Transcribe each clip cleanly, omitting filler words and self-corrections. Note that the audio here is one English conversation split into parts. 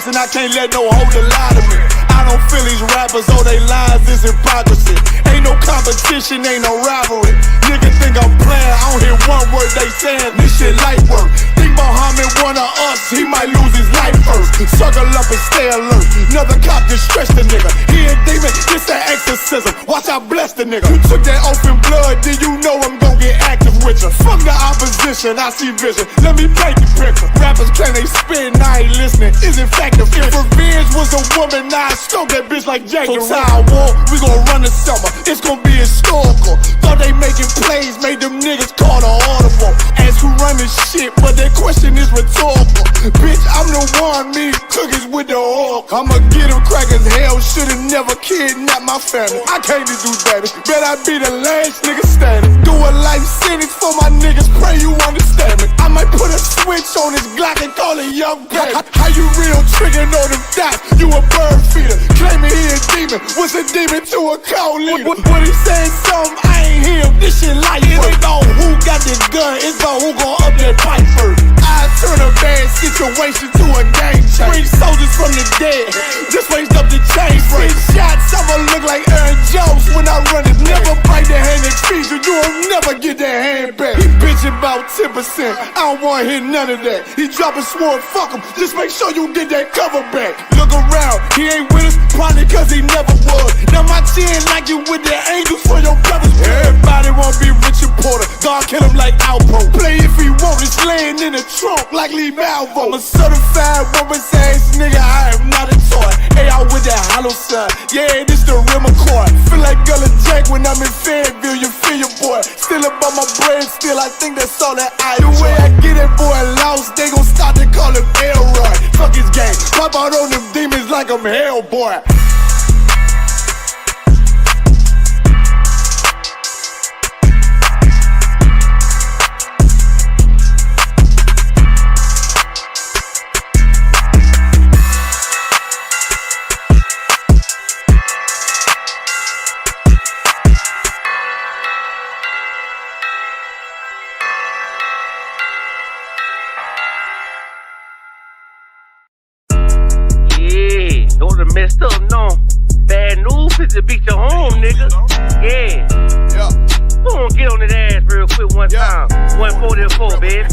and I can't let no hoe lie to me. I don't feel these rappers, oh they lies is hypocrisy. Ain't no competition, ain't no rivalry. Nigga think I'm playing, I don't hear one word they saying. This shit light work. Think Muhammad one of us, he might lose his life first. Circle up and stay alert. Another cop just stretch the nigga. He a demon, this an exorcism. Watch I bless the nigga. You took that open blood, then you know I'm gon' get active with you. Fuck the opposition, I see vision. Let me paint the picture. Rappers claim they spit and I ain't listening. Is in fact the If revenge was a woman, now I stroke that bitch like Jackie. So I war, we gon' run the summer. It's gon' be historical. Thought they making plays, made them niggas call the audible. Ask who run this shit, but that question is rhetorical. Bitch, I'm the one, me cookies with the oil. I'ma get them crackers, hell, should've never kidnapped my family. I can't do that. Bet I be the last nigga standing. Do a life sentence for my niggas, pray you understand me. I might put a switch on this Glock and call it young baby. How you real trigger know them dots? You a bird feeder, claiming he a demon. What's a demon to a cold leader? What he saying something, I ain't hear him. This shit like it ain't on who got the gun, it's on who gon' up that pipe first. I turn a bad situation to a game change. Bring soldiers from the dead, just raised up the chain. Free shots, I'ma look like Aaron Jones when I run it. Never bite the hand that feeds you, you'll never get that hand back. He bitchin' about 10%, I don't wanna hear none of that. He dropping sword, fuck him, just make sure you get that cover back. Look around, he ain't with us, probably cause he never was. Now my chin like you with the angels for your brothers. Everybody wanna be Richard Porter, God kill him like Alpo. Play if he want, it's laying in the trunk like Lee Malvo. I'm a certified woman's ass nigga, I am not a toy. Hey, I with that hollow side, yeah, this the real McCoy. Feel like Gullah Jack when I'm in Fayetteville, you feel your boy. Still up on my brain, still I think that's all that I enjoy. The way I get that boy lost, they gon' start to call him Elroy. Fuck his game, pop out on them demons like I'm Hellboy. Messed up, no. Bad news is to beat your home, nigga. Yeah. Go on, get on that ass real quick one time. 144, baby.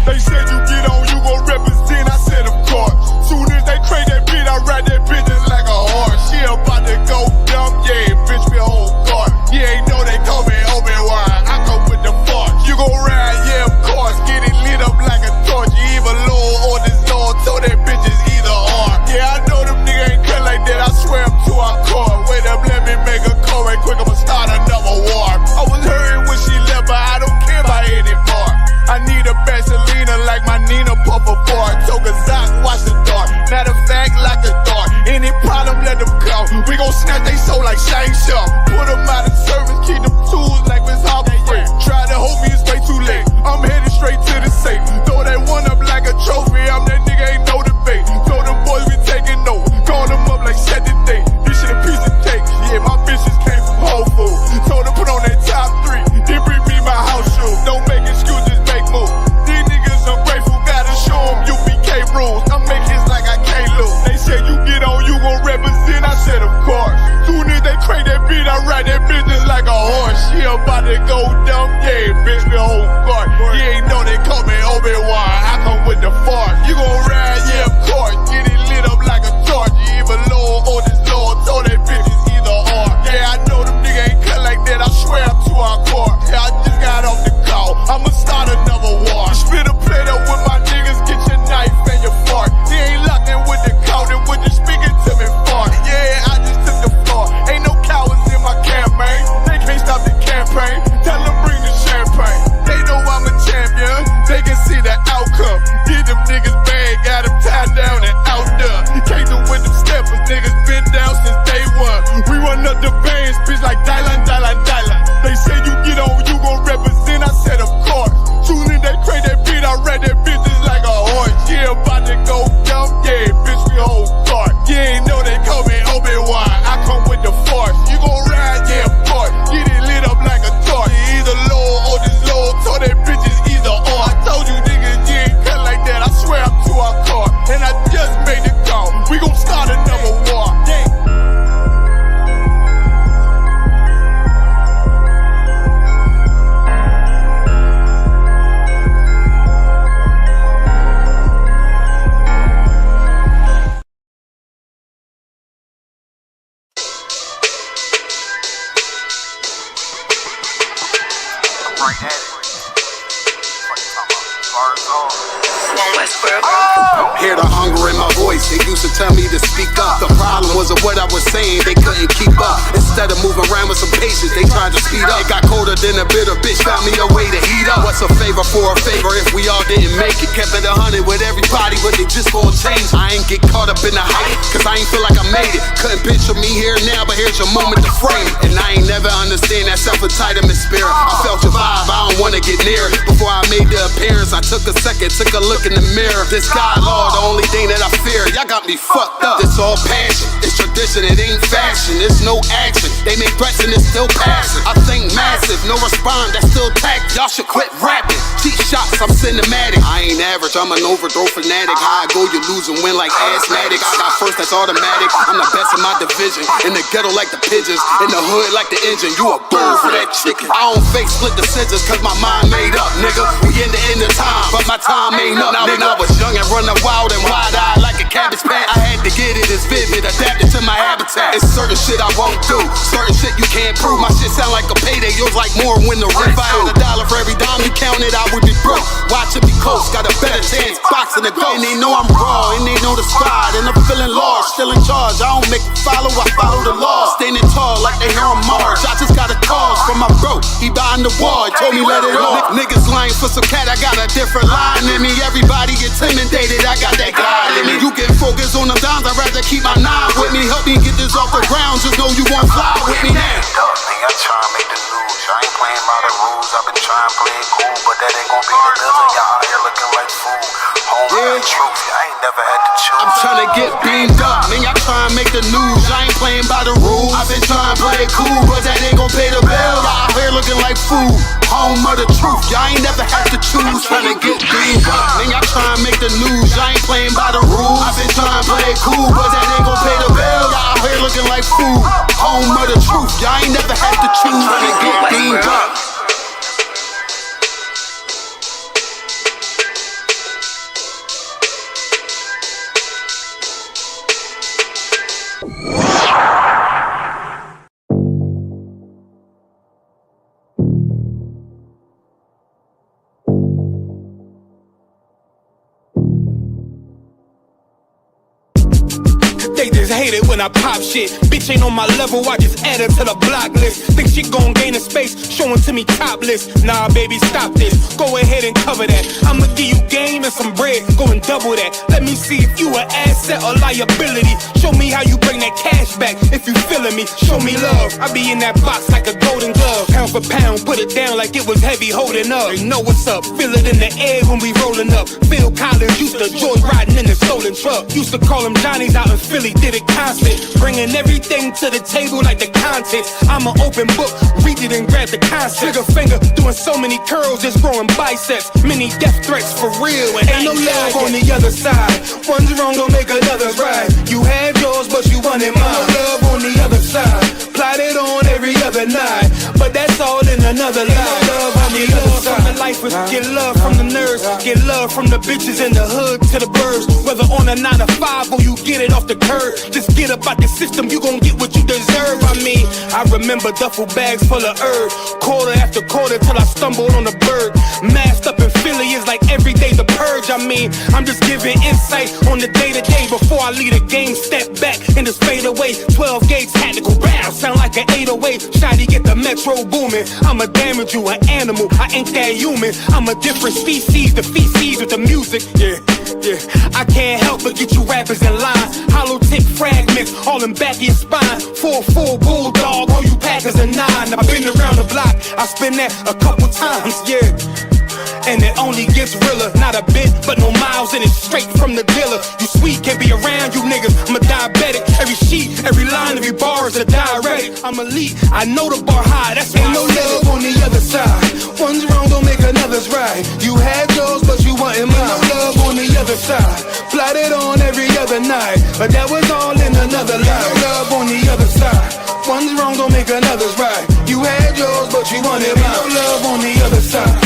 They said you get on, you gon' represent. I said of course. Soon as they crank that beat, I ride that bitch just like a horse. She about to go dumb, yeah, bitch be whole guard. You ain't know they call me Obi-Wan. I come with the force. You gon' ride, yeah, of course. Get it lit up like a torch. You even Lord or this Lord, so that bitch is either or. Yeah, I know them niggas ain't cut like that. I swear I'm to our core. Wait up, let me make a call right quick. I'ma start another war. I was hurting when she left, but I don't care about anymore. I need a Vaseline like my Nina Puffer bar. Took a Zoc, watch the dark. Matter of fact, like a dart. Any problem, let them come. We gon' snatch they soul like Shang Tsung. Put them out of service, keep them tools like Miss Hopper Free. Try to hold me, it's way too late. I'm headed straight to the safe. Throw that one up like a trophy. I'm that nigga, ain't no debate. Told them boys we taking over. Call them up like set the date. This shit a piece of cake. Yeah, my bitches came from Whole Foods. Told them put on that top 3. Then bring me my house shoes. Don't make excuses, make moves. These niggas ungrateful, gotta show them UPK rules. I'm making hits like I can't lose. They said you get on, you gon' represent. I said of course. Soon as they crank that beat, I ride that bitch just like a horse. She about to go dumb, yeah, bitch be whole guard. You ain't know they call me Obi-Wan. I come with the force. You gon' ride, yeah, of course. Get it lit up like a torch. You even Lord or this Lord, so that bitch is either or. Yeah, I know them niggas ain't cut like that. I swear I'm to our core. Yeah, I just got off the call. I'ma start another war. Spit a plate up with my niggas, get your knife and your fork. They ain't locked in with the cow, then when you speaking to me fart. Yeah, I just took the floor. Ain't no cowards in my campaign. They can't stop the campaign. Tell them bring the champagne. They know I'm a champion. They can see the outcome. Get them niggas bad, got them tied down and out there. Can't do with them steppers, niggas been down since day one. right at it. Hear the hunger in my voice, they used to tell me to speak up. The problem was of what I was saying, they couldn't keep up. Instead of moving around with some patience, they tried to speed up. It got colder than a bitter bitch, found me a way to heat up. What's a favor for a favor if we all didn't make it? Kept it 100 with everybody, but they just gon' change. I ain't get caught up in the hype, cause I ain't feel like I made it. Couldn't picture me here now, but here's your moment to frame it. And I ain't never understand that self-entitlement spirit. I felt your vibe, I don't wanna get near it. Before I made the appearance, I took a second, took a look in the mirror. This God, Lord, the only thing that I fear. Y'all got me fucked up. It's all passion, it's tradition, it ain't fashion. It's no action, they make threats and it's still passing. I think massive, no respond, that's still tact. Y'all should quit rapping. Cheap shots, I'm cinematic. I ain't average, I'm an overthrow fanatic. How I go, you lose and win like asthmatics. I got first, that's automatic. I'm the best in my division. In the ghetto like the pigeons, in the hood like the engine. You a bird for that chicken. I don't fake split decisions, cause my mind made up, nigga. We in the end of time, but my time ain't up. Now when I was young and running wild and wide-eyed like a cabbage patch, I had to get it as vivid, adapted to my habitat. It's certain shit I won't do, certain shit you can't prove. My shit sound like a payday, yours like more when the rent. If I had $1 for every dime you counted, I would be broke. Watch it be close, got a better chance, boxing the goal. And they know I'm raw, and they know the squad, and I'm feeling large, still in charge. I don't make it follow, I follow the law. Standing tall like they hear on Mars. I just got a call from my bro, he behind the wall, he told me let it off. Niggas lying for some cat, I got a different line in me. Everybody intimidated, I got that guy in me. You get focused on the dimes, I'd rather keep my nine with me. Help me get this off the ground, just know you won't fly with me now. I'm trying to make the news, I ain't playing by the rules. I've been trying to play it cool, but that ain't gon' be the deal. And y'all out here looking like fool. Home yeah. Truth, I ain't never had to choose. I'm trying to get beamed up, man, y'all trying to make the news. I ain't playing by the rules. I've been trying to play it cool, but that ain't gon' pay the bill. Y'all out here looking like fool. Home of the truth, y'all ain't never had to choose. Trying to get beamed up, man, y'all trying to make the news. I ain't playing by the rules. I've been trying to play it cool, but that ain't gon' pay the bill. Y'all out here looking like fool. Home of the truth, y'all ain't never had to choose. Trying to get beamed up. They just hate it when I pop shit. Bitch ain't on my level, I just add her to the block list. Think she gon' gain a space, showing to me topless. Nah, baby, stop this. Go ahead and cover that. I'ma give you game and some bread, go and double that. Let me see if you an asset or liability. Show me how you bring that cash back if you feeling me. Show me love. I be in that box like a golden glove. Pound for pound, put it down like it was heavy holding up. They know what's up, feel it in the air when we rolling up. Phil Collins used to joy riding in the stolen truck. Used to call them Johnnies out in Philly, did it constant. Bringing everything to the table like the contents. I'm an open book, read it and grab the concept. Trigger finger, doing so many curls, just growing biceps. Many death threats for real, and ain't no love on the other side. One's wrong, don't make another's right. You had yours, but you wanted mine. No love on the other side. Plotted on every other night, but that's all in another lie. Love on the other side. From the lifers, get love from the nerds, get love from the bitches in the hood to the birds. Whether on a 9 to 5 or you get it off the curb, just get up out the system, you gon' get what you deserve. I mean, I remember duffel bags full of herb, quarter after quarter till I stumbled on the bird. Masked up in Philly is like every day the purge. I mean, I'm just giving insight on the day to day before I leave the game. Step back and just fade away. 12 gauge tactical round, sound like an 808. Shiny get the metro booming. I'ma damage you, an animal. I ain't that human. I'm a different species, the feces with the music. Yeah. I can't help but get you rappers in line. Hollow tip fragments, all in back of your spine. 4-4 bulldog, all you packers are 9. I've been around the block, I spin that a couple times, yeah. And it only gets realer, not a bit, but no miles in it, straight from the dealer. You sweet, can't be around you niggas, I'm a diabetic. Every sheet, every line, every bar is a diuretic. I'm elite, I know the bar high, that's why ain't no love on the other side. One's wrong, don't make another's right. You had yours, but you wanted mine. No love on the other side, plotted on every other night, but that was all in another life. No love on the other side, one's wrong, don't make another's right. You had yours, but you wanted mine. No love on the other side.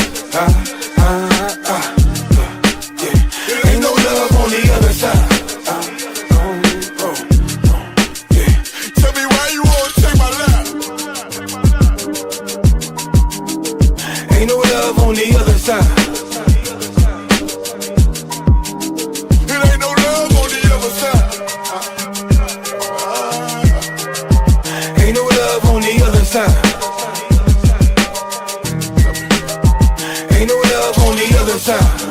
Yeah. Ain't no love on the other side. Yeah. Tell me why you won't take my life. Ain't no love on the other side. It ain't no love on the other side. Ain't no love on the other side. Ain't no love on the other side.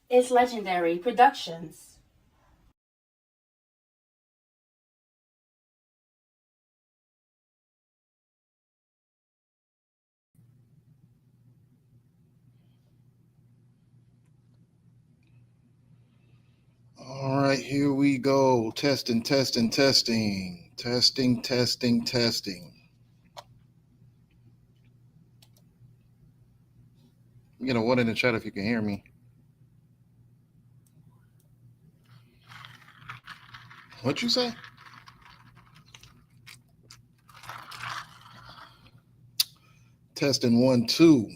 It's Legendary Productions. All right, here we go. Testing. You know, one in the chat if you can hear me. What'd you say? Testing 1, 2.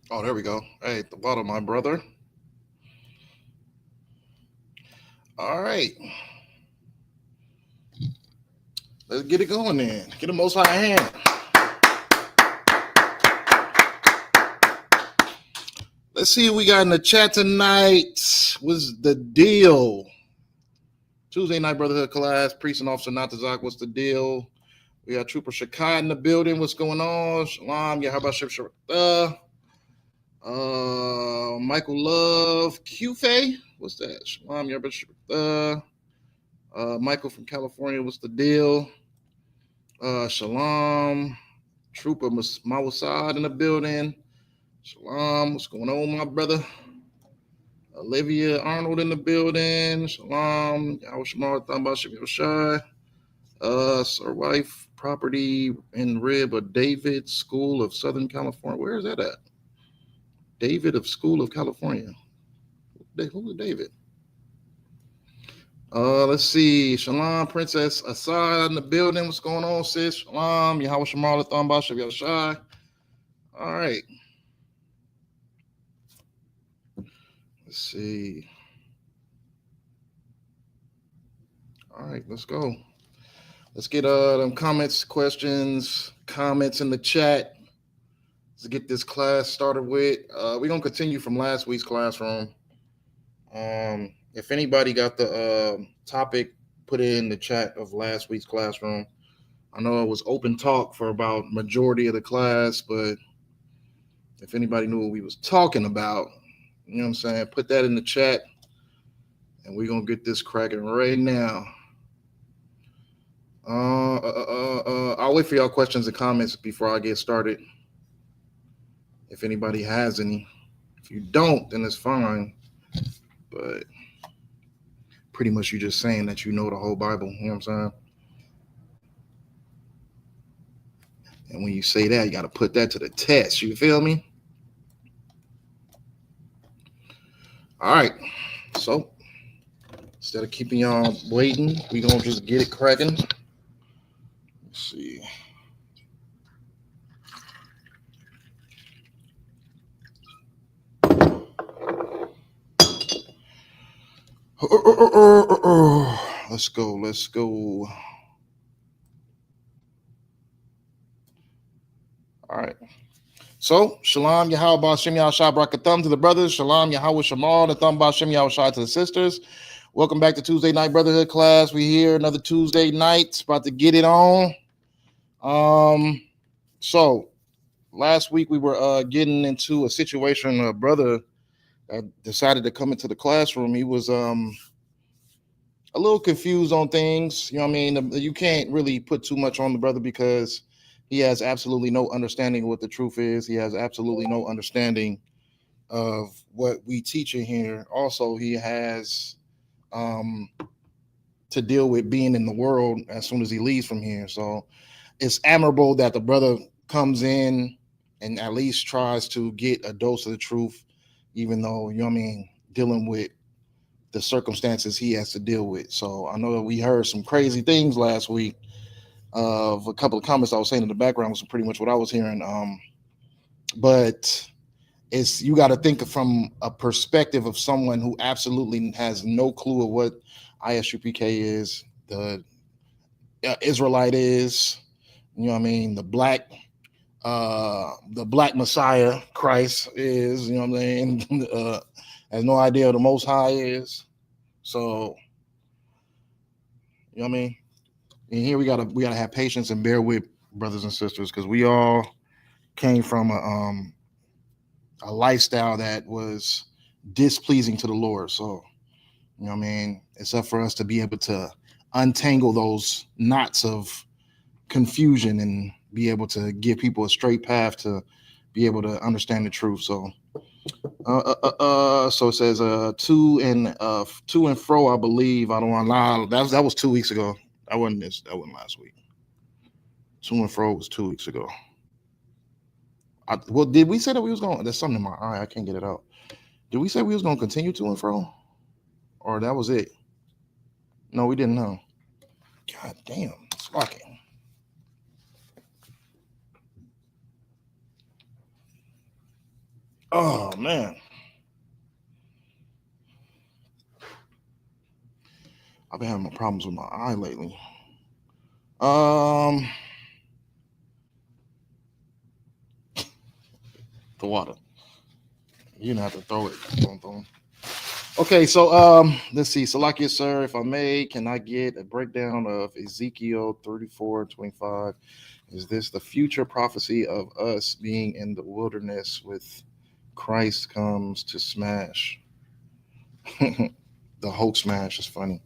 Oh, there we go. Hey, at the bottom, my brother. All right. Let's get it going then. Get the Most High hand. Let's see what we got in the chat tonight. What's the deal? Tuesday night Brotherhood class. Priest and Officer Natazak. What's the deal? We got Trooper Shakai in the building. What's going on? Shalom. Yeah, how about Ship Michael Love. QFA. What's that? Shalom. Yeah, Michael from California. What's the deal? Shalom. Trooper Mawasad in the building. Shalom. What's going on, my brother? Olivia Arnold in the building. Shalom. Yahweh Shamar Thamba Shem Yoshai. Sir Wife Property in Rib of David School of Southern California. Where is that at? David of School of California. Who is David? Let's see. Shalom, Princess Asad in the building. What's going on, sis? Shalom. Yahweh Shamar Thamba Shem Yoshai. All right. Let's see. All right, let's go. Let's get them comments, questions, comments in the chat. Let's get this class started with. We're gonna continue from last week's classroom. If anybody got the topic, put it in the chat of last week's classroom. I know it was open talk for about majority of the class, but if anybody knew what we was talking about, you know what I'm saying, put that in the chat, and we're gonna get this cracking right now. I'll wait for y'all questions and comments before I get started. If anybody has any. If you don't, then it's fine. But pretty much you're just saying that you know the whole Bible, you know what I'm saying? And when you say that, you got to put that to the test. You feel me? All right. So instead of keeping y'all waiting, we're going to just get it cracking. Let's see. Let's go. All right. So, Shalom Yahweh Shem Yahshai Brakathum to the brothers. Shalom Yahweh Shamal the Thumb Shem Yahshai to the sisters. Welcome back to Tuesday Night Brotherhood class. We here another Tuesday night. It's about to get it on. So last week we were getting into a situation. A brother decided to come into the classroom. He was a little confused on things. You know what I mean? You can't really put too much on the brother because he has absolutely no understanding of what the truth is. He has absolutely no understanding of what we teach in here. Also, he has to deal with being in the world as soon as he leaves from here. So it's admirable that the brother comes in and at least tries to get a dose of the truth, even though, you know what I mean, dealing with the circumstances he has to deal with. So I know that we heard some crazy things last week of a couple of comments I was saying in the background was pretty much what I was hearing. But it's, you got to think from a perspective of someone who absolutely has no clue of what Isupk is, the Israelite is, you know what I mean, the black Messiah Christ is, you know what I'm saying, has no idea what the Most High is. So, you know what I mean, and here we gotta have patience and bear with brothers and sisters, because we all came from a lifestyle that was displeasing to the Lord. So, you know what I mean, it's up for us to be able to untangle those knots of confusion and be able to give people a straight path to be able to understand the truth. So so it says to and fro, I believe. I don't want to lie. That was 2 weeks ago. That wasn't last week. To and fro was 2 weeks ago. Well, did we say that we was going? There's something in my eye. I can't get it out. Did we say we was going to continue to and fro, or that was it? No, we didn't know. God damn, it's locking. Oh man, I've been having problems with my eye lately. The water. You're gonna have to throw it. Okay, so let's see. Salakia, sir, if I may, can I get a breakdown of Ezekiel 34:25? Is this the future prophecy of us being in the wilderness with Christ comes to smash? The Hulk smash is funny.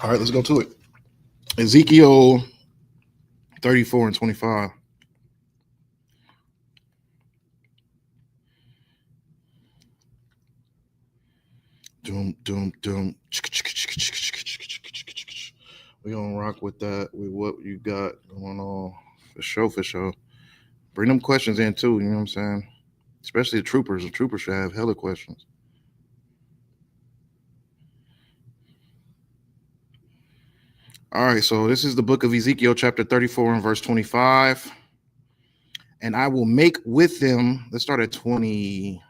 All right, let's go to it. Ezekiel 34:25. Doom. We're gonna rock with that, with what you got going on. For sure. Bring them questions in too, you know what I'm saying? Especially the troopers. The troopers should have hella questions. All right, so this is the book of Ezekiel, chapter 34 and verse 25. And I will make with them, let's start at 20. You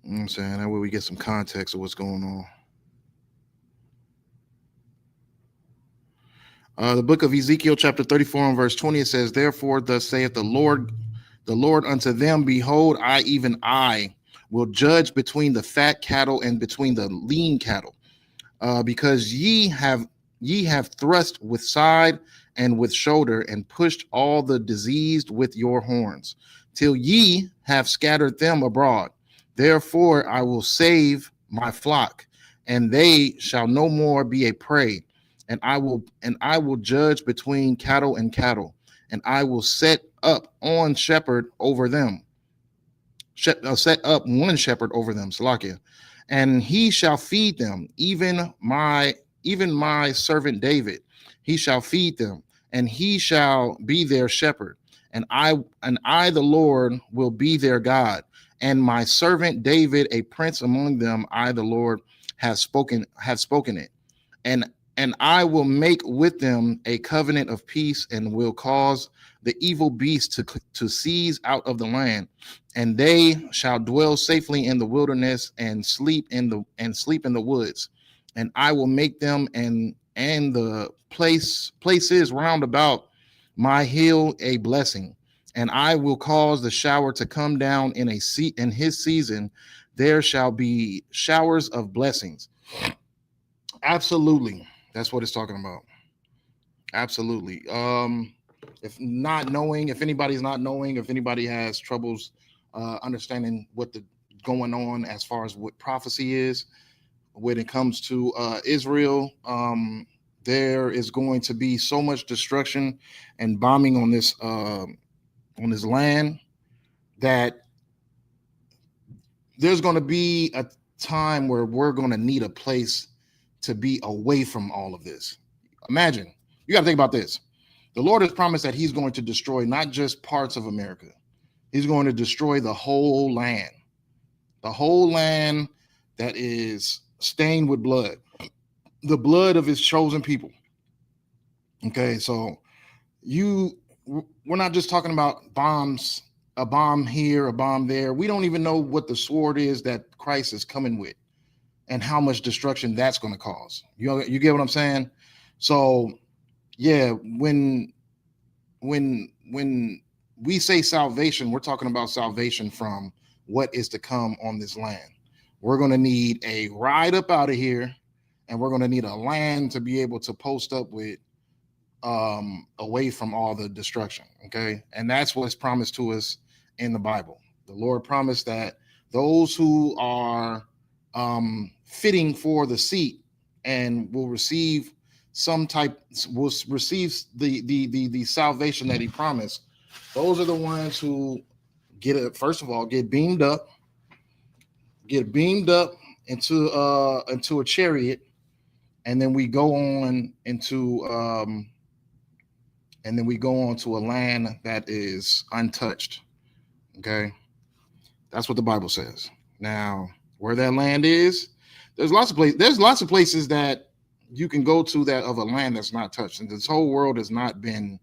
know what I'm saying? That way we get some context of what's going on. The book of Ezekiel, chapter 34 and verse 20, it says, therefore, thus saith the Lord unto them, behold, I will judge between the fat cattle and between the lean cattle, because ye have thrust with side and with shoulder, and pushed all the diseased with your horns, till ye have scattered them abroad. Therefore I will save my flock, and they shall no more be a prey. And I will judge between cattle and cattle, and I will set up one shepherd over them. Set up one shepherd over them, Salakia, and he shall feed them, even my servant David. He shall feed them, and he shall be their shepherd. And I, the Lord, will be their God, and my servant David, a prince among them. I, the Lord, have spoken it. And I will make with them a covenant of peace, and will cause the evil beast to cease out of the land, and they shall dwell safely in the wilderness, and sleep in the woods. And I will make them and the places round about my hill a blessing, and I will cause the shower to come down in his season. There shall be showers of blessings. Absolutely. That's what it's talking about. Absolutely. If anybody's not knowing, if anybody has troubles understanding what the going on as far as what prophecy is when it comes to Israel, there is going to be so much destruction and bombing on this land that there's going to be a time where we're going to need a place to be away from all of this. Imagine, you got to think about this. The Lord has promised that he's going to destroy not just parts of America. He's going to destroy the whole land that is stained with blood, the blood of his chosen people. Okay, so we're not just talking about bombs, a bomb here, a bomb there. We don't even know what the sword is that Christ is coming with and how much destruction that's going to cause. You get what I'm saying? So yeah, when we say salvation, we're talking about salvation from what is to come on this land. We're going to need a ride up out of here, and we're going to need a land to be able to post up with away from all the destruction. Okay, and that's what's promised to us in the Bible. The Lord promised that those who are fitting for the seat and will receive the salvation that he promised, those are the ones who first of all get beamed up into a chariot, and then we go on to a land that is untouched. Okay, that's what the Bible says. Now, where that land is, there's lots of places that you can go to that of a land that's not touched, and this whole world has not been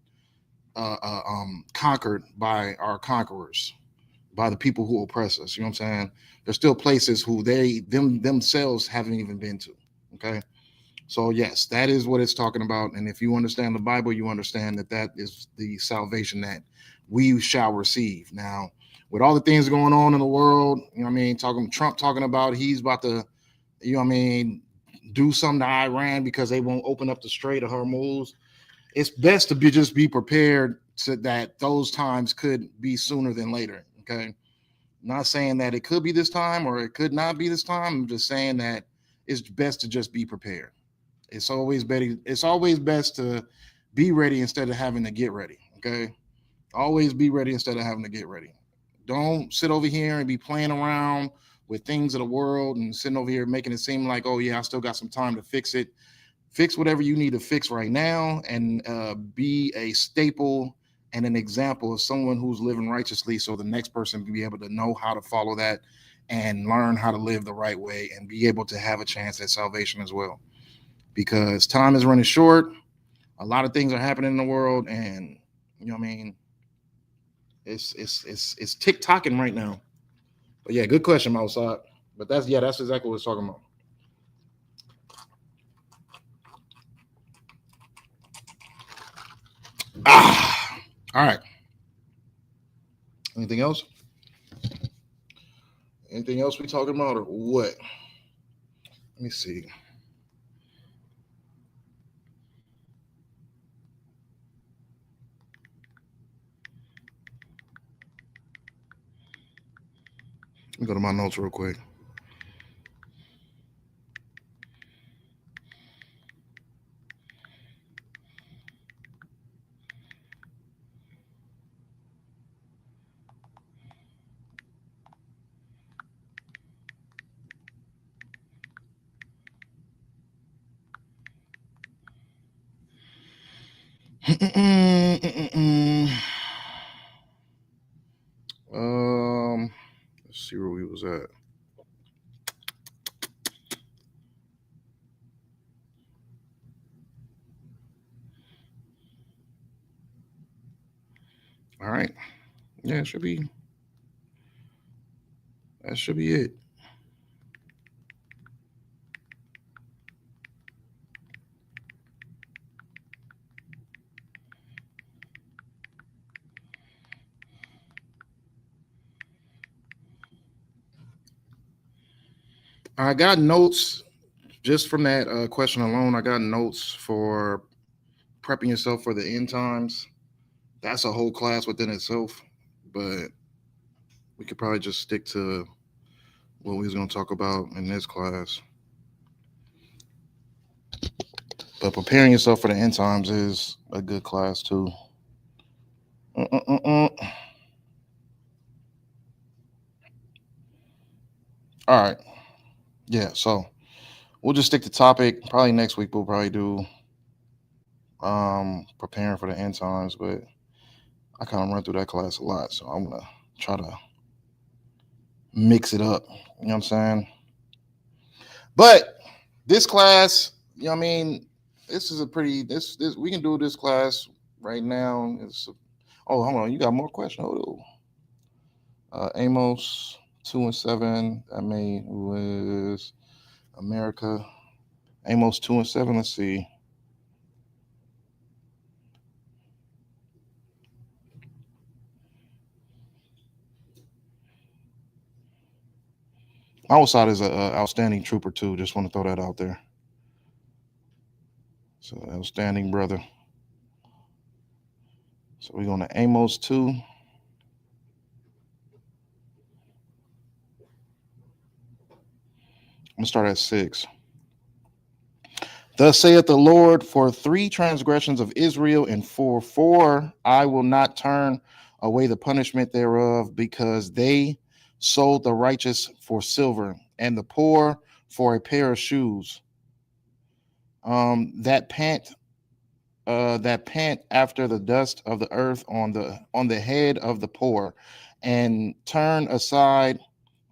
conquered by our conquerors, by the people who oppress us. You know what I'm saying? There's still places who themselves haven't even been to. Okay, so yes, that is what it's talking about. And if you understand the Bible, you understand that is the salvation that we shall receive. Now, with all the things going on in the world, you know what I mean, Trump talking about he's about to, you know what I mean, do something to Iran because they won't open up the Strait of Hormuz. It's best to just be prepared so that those times could be sooner than later. Okay, not saying that it could be this time or it could not be this time. I'm just saying that it's best to just be prepared. It's always best to be ready instead of having to get ready. Okay, always be ready instead of having to get ready. Don't sit over here and be playing around with things of the world and sitting over here making it seem like, oh yeah, I still got some time to fix it. Fix whatever you need to fix right now, and be a staple and an example of someone who's living righteously, so the next person can be able to know how to follow that and learn how to live the right way and be able to have a chance at salvation as well. Because time is running short. A lot of things are happening in the world, and you know what I mean, it's tick-tocking right now. But yeah, good question, Moussad. But that's exactly what it's talking about. All right. Anything else? Anything else we talking about or what? Let me see. Let me go to my notes real quick. Let's see where we was at. All right. Yeah, that should be it. I got notes just from that question alone. I got notes for prepping yourself for the end times. That's a whole class within itself, but we could probably just stick to what we was going to talk about in this class. But preparing yourself for the end times is a good class too. All right. Yeah, so we'll just stick to topic. Probably next week we'll probably do preparing for the end times, but I kind of run through that class a lot, so I'm gonna try to mix it up. You know what I'm saying? But this class, you know what I mean, this is a pretty this we can do this class right now. Oh, hold on, you got more questions? Oh, Amos 2:7. I mean, who is America? Amos 2:7. Let's see. Outside is an outstanding trooper too. Just want to throw that out there. So outstanding brother. So we're going to Amos 2. I'm gonna start at 6. Thus saith the Lord, for 3 transgressions of Israel, and for 4 I will not turn away the punishment thereof, because they sold the righteous for silver, and the poor for a pair of shoes. That pant after the dust of the earth on the head of the poor, and turn aside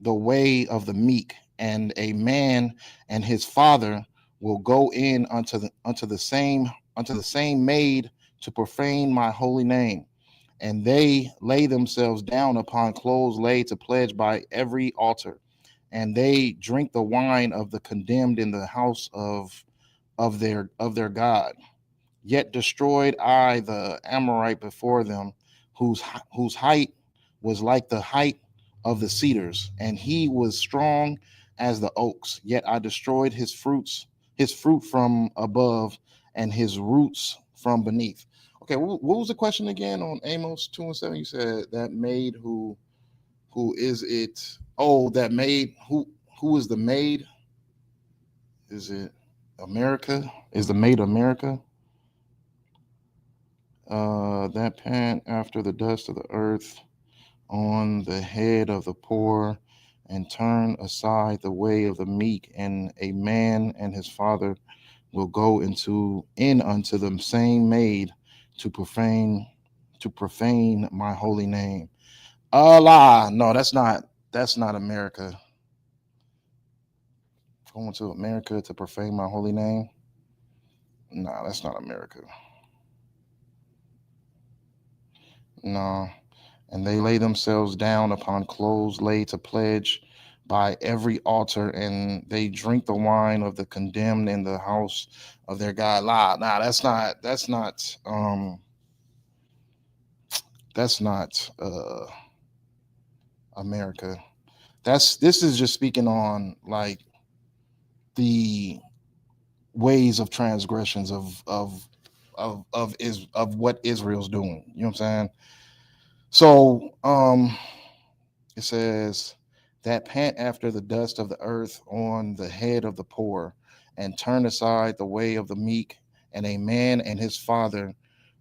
the way of the meek, and a man and his father will go in unto the same maid to profane my holy name, and they lay themselves down upon clothes laid to pledge by every altar, and they drink the wine of the condemned in the house of their God. Yet destroyed I the Amorite before them, whose height was like the height of the cedars, and he was strong as the oaks. Yet I destroyed his fruit from above, and his roots from beneath. Okay, what was the question again on Amos 2:7? You said that maid who is it? Oh, that maid who is the maid? Is it America? Is the maid America? That pant after the dust of the earth on the head of the poor, and turn aside the way of the meek, and a man and his father will go in unto the same maid to profane my holy name. Allah, no, that's not America. Going to America to profane my holy name. No, that's not America. No. And they lay themselves down upon clothes laid to pledge by every altar, and they drink the wine of the condemned in the house of their God. Nah, that's not America. This is just speaking on like the ways of transgressions of what Israel's doing. You know what I'm saying? So it says that pant after the dust of the earth on the head of the poor, and turn aside the way of the meek, and a man and his father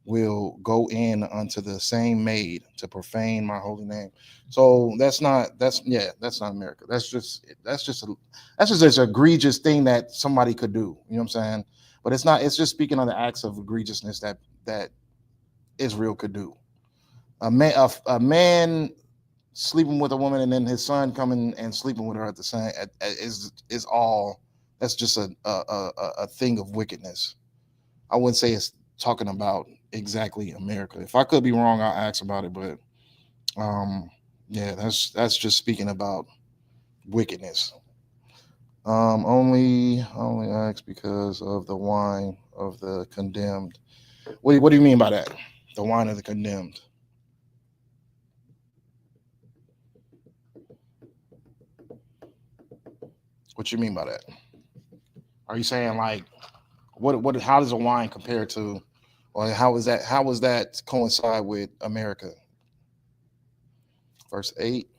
will go in unto the same maid to profane my holy name. So that's not America. That's just an egregious thing that somebody could do. You know what I'm saying? But it's just speaking on the acts of egregiousness that Israel could do. A man sleeping with a woman and then his son coming and sleeping with her at the same is all. That's just a thing of wickedness. I wouldn't say it's talking about exactly America. If I could be wrong, I'll ask about it, but yeah, that's just speaking about wickedness. Only ask because of the wine of the condemned. What do you mean by that? The wine of the condemned. What you mean by that? Are you saying like what how does a wine compare to, or how is that coincide with America? Verse 8.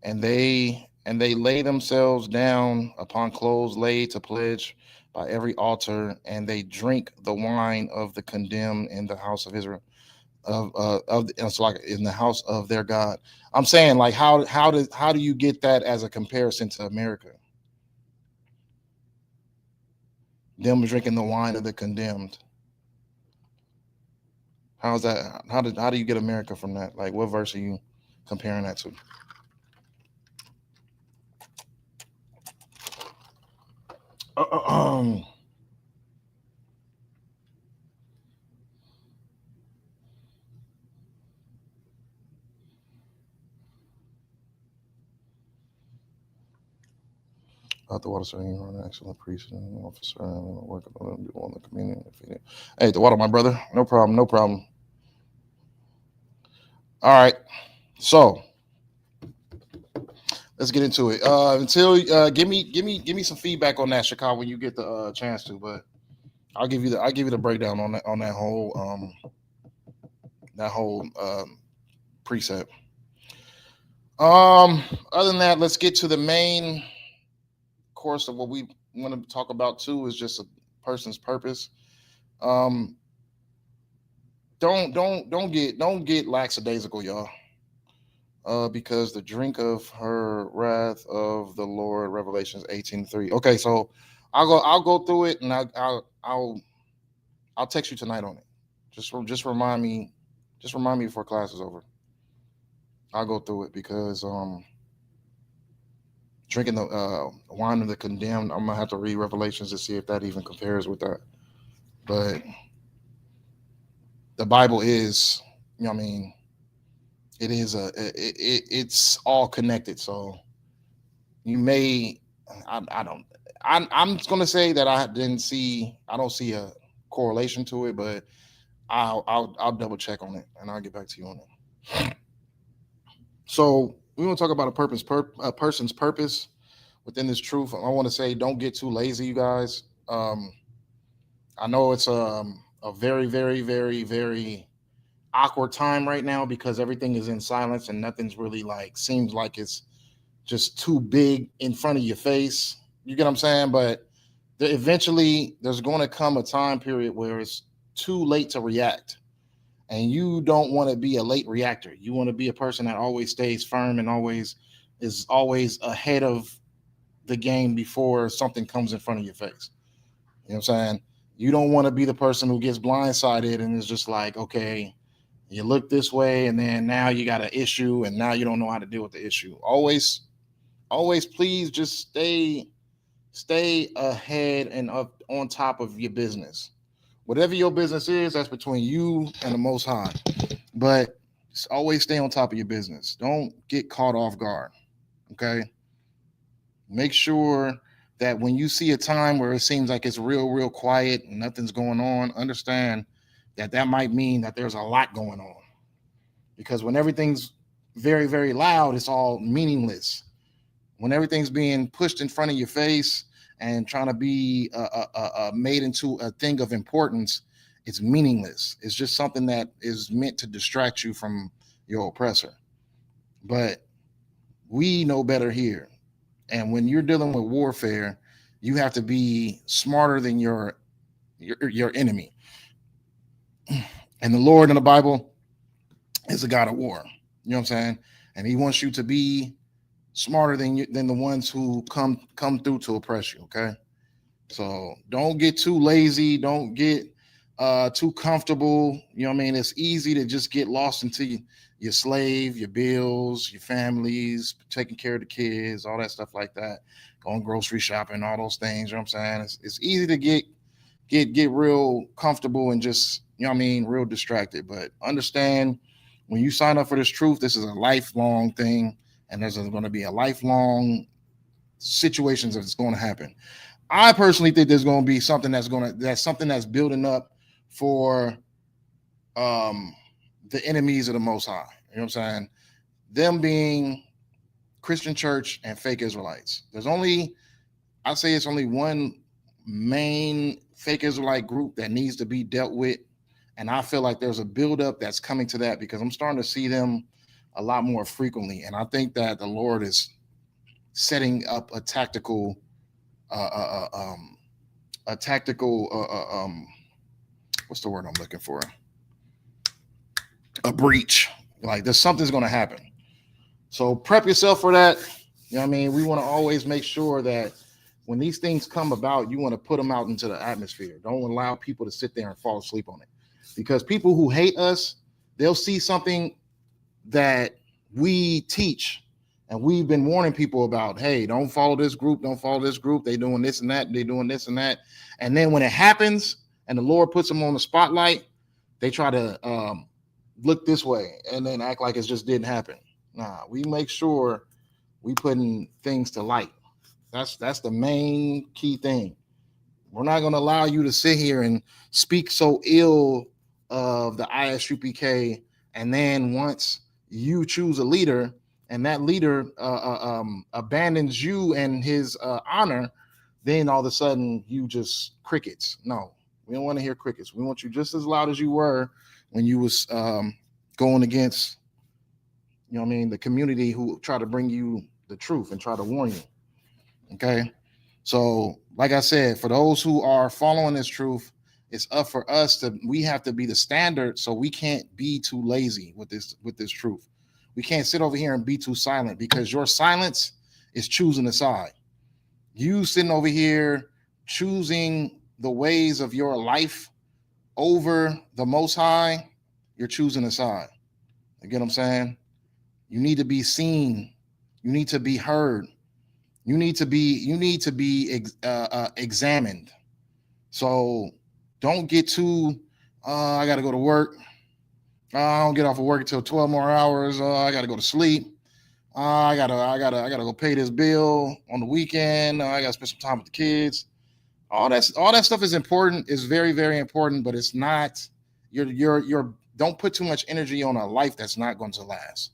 And they lay themselves down upon clothes laid to pledge by every altar, and they drink the wine of the condemned in the house of Israel. It's like in the house of their God. I'm saying, like, how do you get that as a comparison to America? Them drinking the wine of the condemned. How's that? How do you get America from that? Like, what verse are you comparing that to? The water serving an excellent priest and officer and work on the communion. Hey, the water, my brother. No problem. No problem. All right. So let's get into it. Give me some feedback on that, Chicago, when you get the chance to. But I'll give you the breakdown on that whole precept. Other than that, let's get to the main course of what we want to talk about too. Is just a person's purpose. Don't get lackadaisical, y'all. Because the drink of her wrath of the Lord, Revelations 18:3. Okay, so I'll go through it, and I'll text you tonight on it. Just remind me before class is over. I'll go through it because drinking the wine of the condemned, I'm gonna have to read Revelations to see if that even compares with that. But the Bible is, it is it's all connected. So you may, I'm just gonna say that I don't see a correlation to it, but I'll double check on it and I'll get back to you on it. So we want to talk about a person's purpose within this truth. I want to say, don't get too lazy, you guys. I know it's a very, very, very, very awkward time right now because everything is in silence and nothing's really seems like it's just too big in front of your face. You get what I'm saying? But eventually there's going to come a time period where it's too late to react. And you don't want to be a late reactor. You want to be a person that always stays firm and is always ahead of the game before something comes in front of your face. You know what I'm saying? You don't want to be the person who gets blindsided and is just like, okay, you look this way and then now you got an issue and now you don't know how to deal with the issue. Always please just stay ahead and up on top of your business. Whatever your business is, that's between you and the Most High. But always stay on top of your business. Don't get caught off guard. Okay? Make sure that when you see a time where it seems like it's real quiet and nothing's going on, understand that might mean that there's a lot going on. Because when everything's very, very loud, it's all meaningless. When everything's being pushed in front of your face and trying to be made into a thing of importance, it's meaningless. It's just something that is meant to distract you from your oppressor. But we know better here. And when you're dealing with warfare, you have to be smarter than your enemy. And the Lord in the Bible is a God of war. You know what I'm saying? And he wants you to be smarter than the ones who come through to oppress you. Okay, so don't get too lazy, don't get too comfortable. You know what I mean? It's easy to just get lost into your slave, your bills, your families, taking care of the kids, all that stuff like that, going grocery shopping, all those things. You know what I'm saying? It's easy to get real comfortable and just, you know what I mean, real distracted. But understand, when you sign up for this truth, this is a lifelong thing. And there's going to be a lifelong situations that's going to happen. I personally think there's going to be something that's building up for the enemies of the Most High. You know what I'm saying? Them being Christian church and fake Israelites. It's only one main fake Israelite group that needs to be dealt with. And I feel like there's a buildup that's coming to that because I'm starting to see them a lot more frequently. And I think that the Lord is setting up a tactical tactical what's the word I'm looking for? A breach. Like there's something's going to happen. So prep yourself for that. You know what I mean? We want to always make sure that when these things come about, you want to put them out into the atmosphere. Don't allow people to sit there and fall asleep on it. Because people who hate us, they'll see something that we teach and we've been warning people about. Hey, don't follow this group. Don't follow this group. They doing this and that. They doing this and that. And then when it happens and the Lord puts them on the spotlight, they try to look this way and then act like it just didn't happen. Nah, we make sure we putting things to light. That's the main key thing. We're not going to allow you to sit here and speak so ill of the ISUPK, and then once you choose a leader and that leader abandons you and his honor, then all of a sudden you just crickets. No, we don't want to hear crickets. We want you just as loud as you were when you was going against, you know what I mean, the community who try to bring you the truth and try to warn you. Okay. So like I said, for those who are following this truth, it's up for us we have to be the standard. So we can't be too lazy with this truth. We can't sit over here and be too silent, because your silence is choosing a side. You sitting over here choosing the ways of your life over the Most High, you're choosing a side. You get what I'm saying? You need to be seen. You need to be heard. You need to be examined. So don't get too, I got to go to work. I don't get off of work until 12 more hours. I got to go to sleep. I gotta go pay this bill on the weekend. I gotta spend some time with the kids. All that stuff is important. It's very, very important, but it's not. You're don't put too much energy on a life that's not going to last.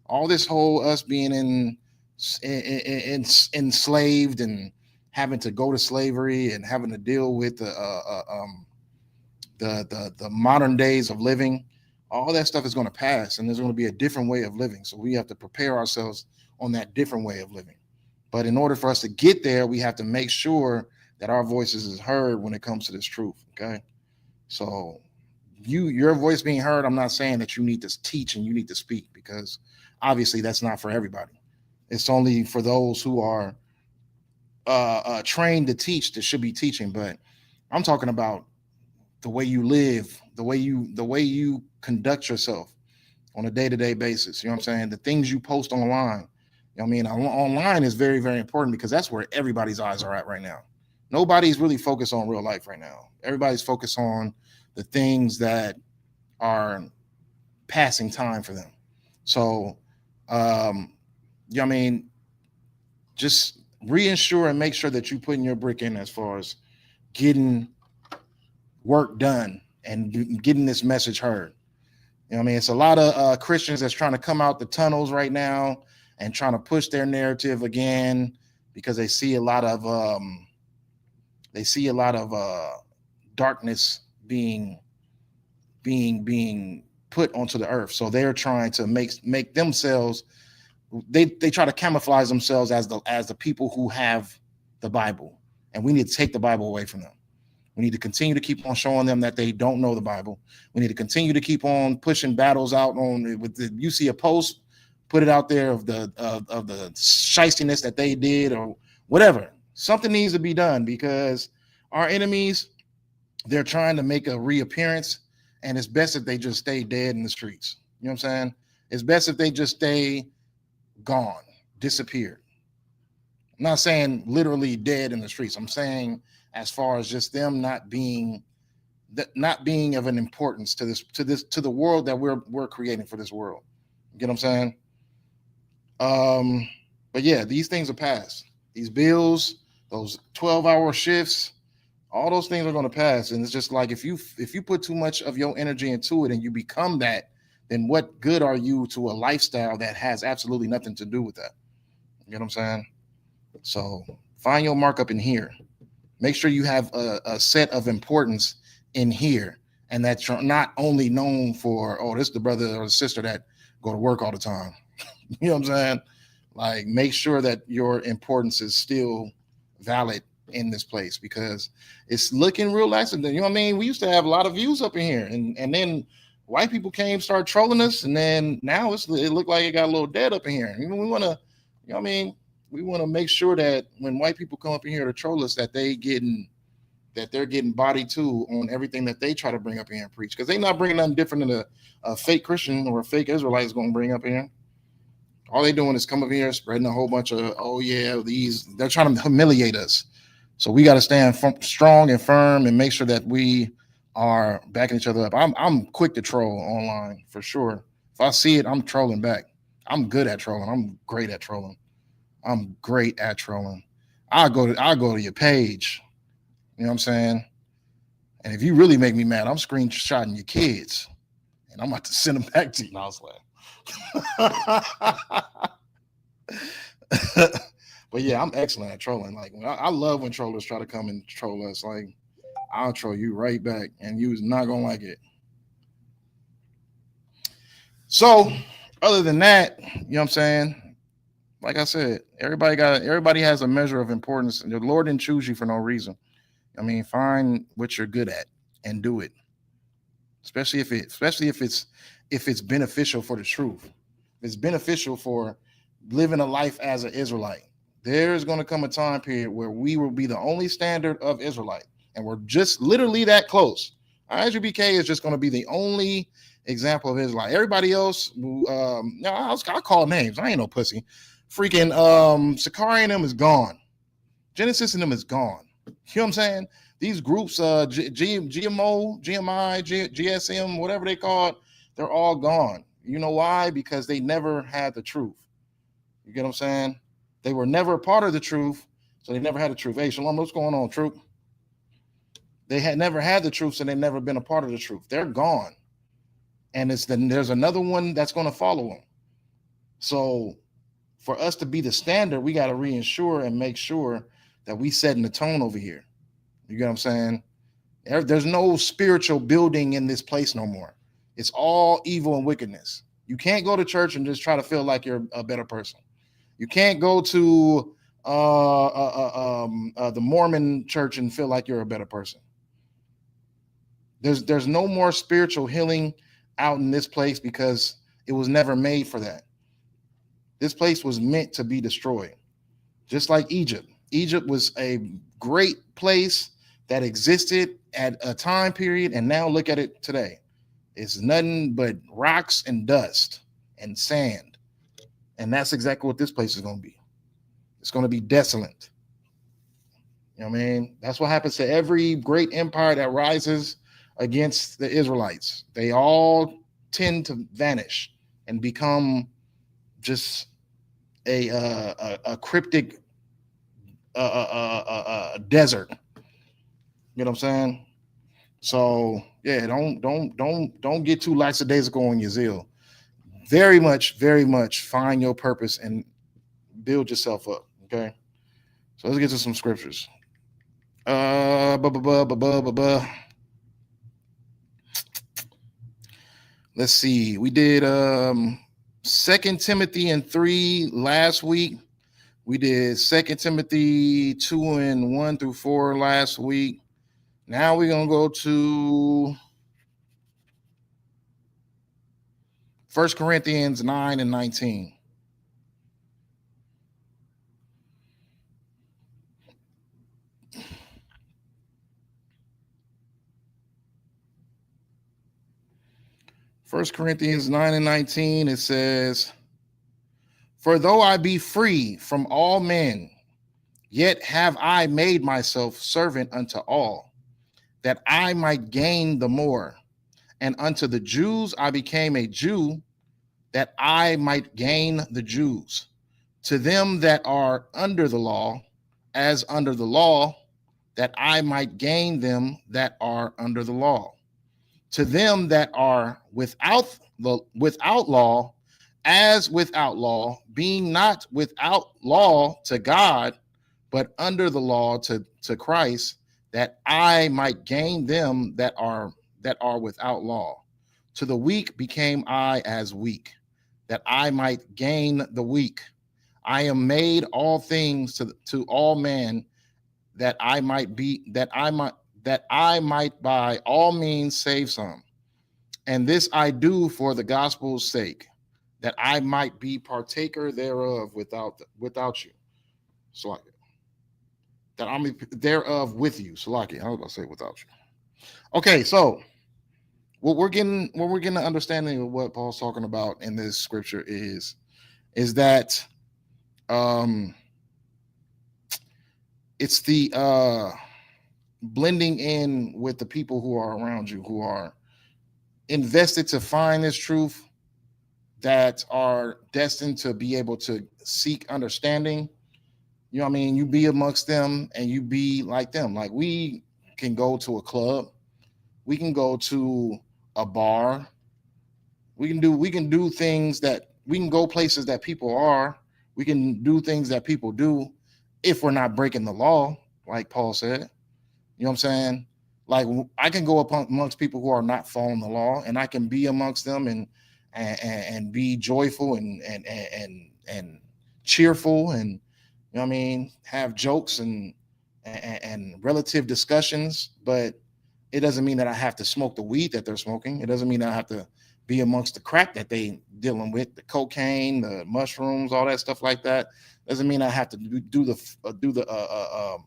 All this whole us being enslaved and having to go to slavery and having to deal with the modern days of living, all that stuff is going to pass, and there's going to be a different way of living. So we have to prepare ourselves on that different way of living. But in order for us to get there, we have to make sure that our voices is heard when it comes to this truth. Okay. So your voice being heard, I'm not saying that you need to teach and you need to speak, because obviously that's not for everybody. It's only for those who are trained to teach that should be teaching. But I'm talking about the way you live, the way you conduct yourself on a day-to-day basis. You know what I'm saying? The things you post online. You know what I mean? Online is very, very important, because that's where everybody's eyes are at right now. Nobody's really focused on real life right now. Everybody's focused on the things that are passing time for them. So, you know what I mean? Just reassure and make sure that you putting your brick in as far as getting work done and getting this message heard. You know what I mean? It's a lot of Christians that's trying to come out the tunnels right now and trying to push their narrative again, because they see a lot of darkness being put onto the earth. So they're trying to make themselves, they try to camouflage themselves as the people who have the Bible, and we need to take the Bible away from them. We need to continue to keep on showing them that they don't know the Bible. We need to continue to keep on pushing battles out you see a post, put it out there of the shystiness that they did or whatever. Something needs to be done, because our enemies, they're trying to make a reappearance, and it's best if they just stay dead in the streets. You know what I'm saying? It's best if they just stay gone, disappeared. I'm not saying literally dead in the streets. I'm saying as far as just them not being of an importance to the world that we're creating for this world. You get what I'm saying? But yeah, these things are passed. These bills, those 12-hour shifts, all those things are going to pass. And it's just like, if you put too much of your energy into it and you become that, then what good are you to a lifestyle that has absolutely nothing to do with that? You know what I'm saying? So find your mark up in here. Make sure you have a set of importance in here, and that you're not only known for, oh, this is the brother or the sister that go to work all the time. You know what I'm saying? Like, make sure that your importance is still valid in this place because it's looking real nice. You know what I mean? We used to have a lot of views up in here, and then white people came, started trolling us, and then now it looked like it got a little dead up in here. We want to, you know what I mean? We want to make sure that when white people come up in here to troll us, that they're getting bodied too on everything that they try to bring up in here and preach, because they're not bringing nothing different than a fake Christian or a fake Israelite is going to bring up in here. All they doing is come up here spreading a whole bunch of, oh yeah, they're trying to humiliate us. So we got to stand strong and firm and make sure that we are backing each other up. I'm quick to troll online for sure. If I see it, I'm trolling back. I'm good at trolling. I'm great at trolling. I'll go to your page. You know what I'm saying? And if you really make me mad, I'm screenshotting your kids and I'm about to send them back to you. And I was like, but yeah, I'm excellent at trolling. Like, I love when trollers try to come and troll us. Like, I'll troll you right back and you's not going to like it. So other than that, you know what I'm saying? Like I said, everybody has a measure of importance, and the Lord didn't choose you for no reason. I mean, find what you're good at and do it. Especially if it's beneficial for the truth. If it's beneficial for living a life as an Israelite. There's going to come a time period where we will be the only standard of Israelite, and we're just literally that close. ISUBK is just going to be the only example of Israelite. Everybody else, I'll call names. I ain't no pussy. Freaking Sakari and them is gone. Genesis and them is gone. You know what I'm saying? These groups, GMO, GMI, GSM, whatever they call it, they're all gone. You know why? Because they never had the truth. You get what I'm saying? They were never a part of the truth, so they never had the truth. Hey, Shalom, what's going on, truth? They had never had the truth, so they've never been a part of the truth. They're gone. And there's another one that's going to follow them. So for us to be the standard, we got to reassure and make sure that we setting the tone over here. You get what I'm saying? There's no spiritual building in this place no more. It's all evil and wickedness. You can't go to church and just try to feel like you're a better person. You can't go to the Mormon church and feel like you're a better person. There's no more spiritual healing out in this place because it was never made for that. This place was meant to be destroyed. Just like Egypt. Egypt was a great place that existed at a time period, and now look at it today. It's nothing but rocks and dust and sand. And that's exactly what this place is going to be. It's going to be desolate. You know what I mean? That's what happens to every great empire that rises against the Israelites. They all tend to vanish and become just a cryptic desert. You know what I'm saying? So yeah, don't get too lackadaisical on your zeal. Very much find your purpose and build yourself up. Okay. So let's get to some scriptures. Let's see. We did 2 Timothy and 3 last week. We did 2 Timothy 2 and 1 through 4 last week. Now we're going to go to 1 Corinthians 9 and 19. First Corinthians 9 and 19, it says, "For though I be free from all men, yet have I made myself servant unto all, that I might gain the more. And unto the Jews I became a Jew, that I might gain the Jews. To them that are under the law, as under the law, that I might gain them that are under the law. To them that are without law, as without law, being not without law to God, but under the law to Christ, that I might gain them that are without law. To the weak became I as weak, that I might gain the weak. I am made all things to all men, that I might by all means save some. And this I do for the gospel's sake, that I might be partaker thereof without you. Salaki. That I'm thereof with you. Salaki. I was about to say without you. Okay, so what we're getting an understanding of what Paul's talking about in this scripture is that it's the blending in with the people who are around you, who are invested to find this truth, that are destined to be able to seek understanding. You know what I mean? You be amongst them and you be like them. Like, we can go to a club, we can go to a bar, we can do things that we can go places that people are, we can do things that people do if we're not breaking the law, like Paul said. You know what I'm saying? Like, I can go amongst people who are not following the law, and I can be amongst them and be joyful and cheerful, and you know what I mean, have jokes and relative discussions. But it doesn't mean that I have to smoke the weed that they're smoking. It doesn't mean that I have to be amongst the crack that they dealing with, the cocaine, the mushrooms, all that stuff like that. Doesn't mean I have to do the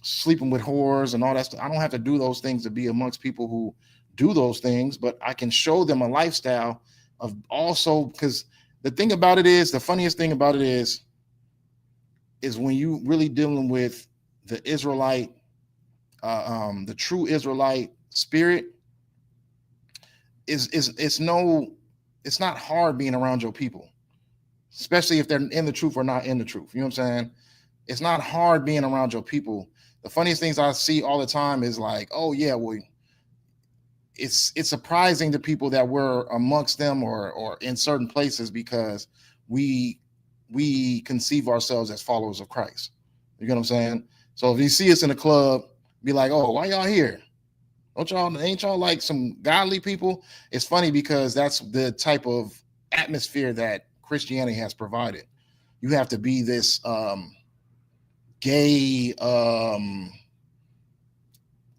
sleeping with whores and all that stuff. I don't have to do those things to be amongst people who do those things, but I can show them a lifestyle of also, because the funniest thing about it is when you really dealing with the Israelite, the true Israelite spirit, it's not hard being around your people, especially if they're in the truth or not in the truth. You know what I'm saying? It's not hard being around your people. The funniest things I see all the time is like, oh yeah, well, it's surprising to people that we're amongst them or in certain places, because we conceive ourselves as followers of Christ. You get what I'm saying? So if you see us in a club, be like, oh, why y'all here? Ain't y'all like some godly people? It's funny because that's the type of atmosphere that Christianity has provided. You have to be this gay,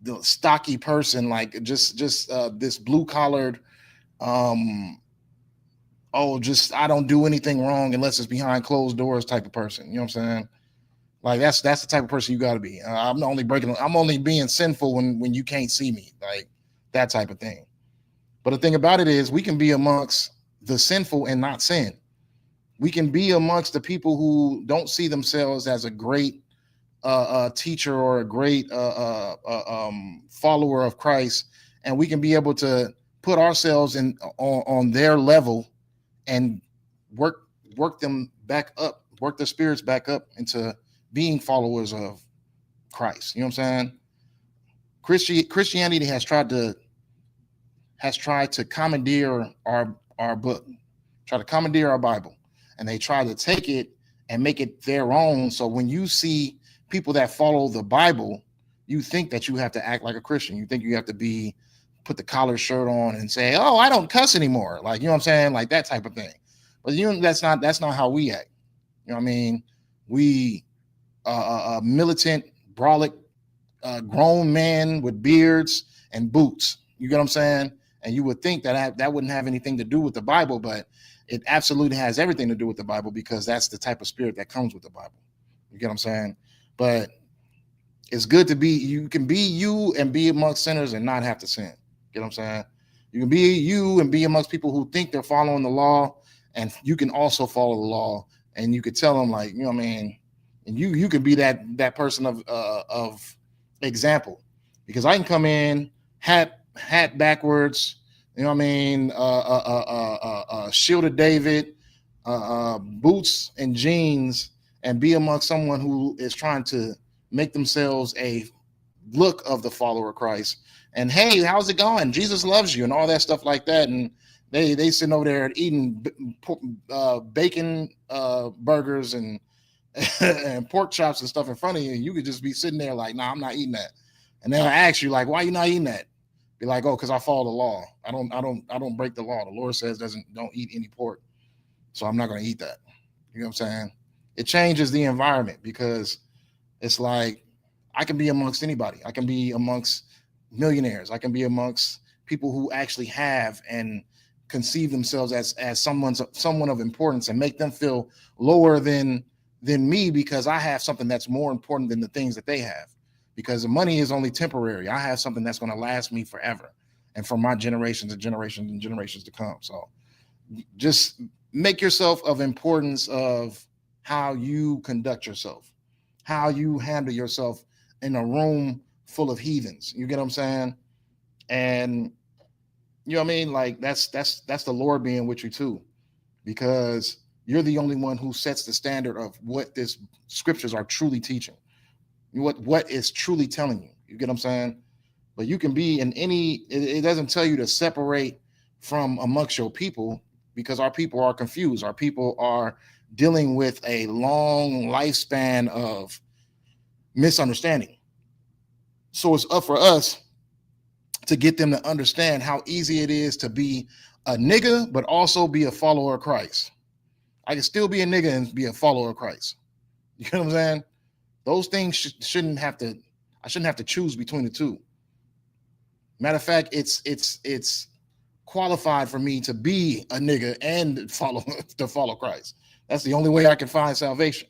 the stocky person, like just this blue collared, I don't do anything wrong unless it's behind closed doors type of person. You know what I'm saying? Like, that's the type of person you got to be. I'm only being sinful when you can't see me, like that type of thing. But the thing about it is, we can be amongst the sinful and not sin. We can be amongst the people who don't see themselves as a great teacher or a great follower of Christ, and we can be able to put ourselves on their level and work them back up, work their spirits back up into being followers of Christ. You know what I'm saying? Christianity has tried to commandeer our book, try to commandeer our Bible, and they try to take it and make it their own. So when you see people that follow the Bible, you think that you have to act like a Christian. You think you have to put the collar shirt on and say, oh, I don't cuss anymore. Like, you know what I'm saying? Like that type of thing. But that's not how we act. You know what I mean? We militant, brolic, grown men with beards and boots. You get what I'm saying? And you would think that wouldn't have anything to do with the Bible, but it absolutely has everything to do with the Bible, because that's the type of spirit that comes with the Bible. You get what I'm saying? But it's good to be, you can be you and be amongst sinners and not have to sin. Get what I'm saying? You can be you and be amongst people who think they're following the law, and you can also follow the law, and you could tell them, like, you know what I mean? And you can be that person of example, because I can come in hat backwards, you know what I mean? Shield of David, boots and jeans, and be amongst someone who is trying to make themselves a look of the follower of Christ. And hey, how's it going? Jesus loves you and all that stuff like that. And they sitting over there eating bacon burgers and pork chops and stuff in front of you. And you could just be sitting there like, nah, I'm not eating that. And they'll ask you, like, why are you not eating that? Be like, oh, because I follow the law. I don't break the law. The Lord says don't eat any pork, so I'm not going to eat that. You know what I'm saying? It changes the environment, because it's like I can be amongst anybody. I can be amongst millionaires. I can be amongst people who actually have and conceive themselves as someone of importance, and make them feel lower than me because I have something that's more important than the things that they have. Because the money is only temporary. I have something that's going to last me forever, and for my generations and generations and generations to come. So just make yourself of importance of how you conduct yourself, how you handle yourself in a room full of heathens. You get what I'm saying? And you know what I mean? Like that's the Lord being with you too, because you're the only one who sets the standard of what this scriptures are truly teaching, what is truly telling you. You get what I'm saying? But you can be in any, it doesn't tell you to separate from amongst your people, because our people are confused. Our people are dealing with a long lifespan of misunderstanding. So it's up for us to get them to understand how easy it is to be a nigga, but also be a follower of Christ. I can still be a nigga and be a follower of Christ. You know what I'm saying? Those things shouldn't have to, I shouldn't have to choose between the two. Matter of fact, it's qualified for me to be a nigga and follow Christ. That's the only way I can find salvation.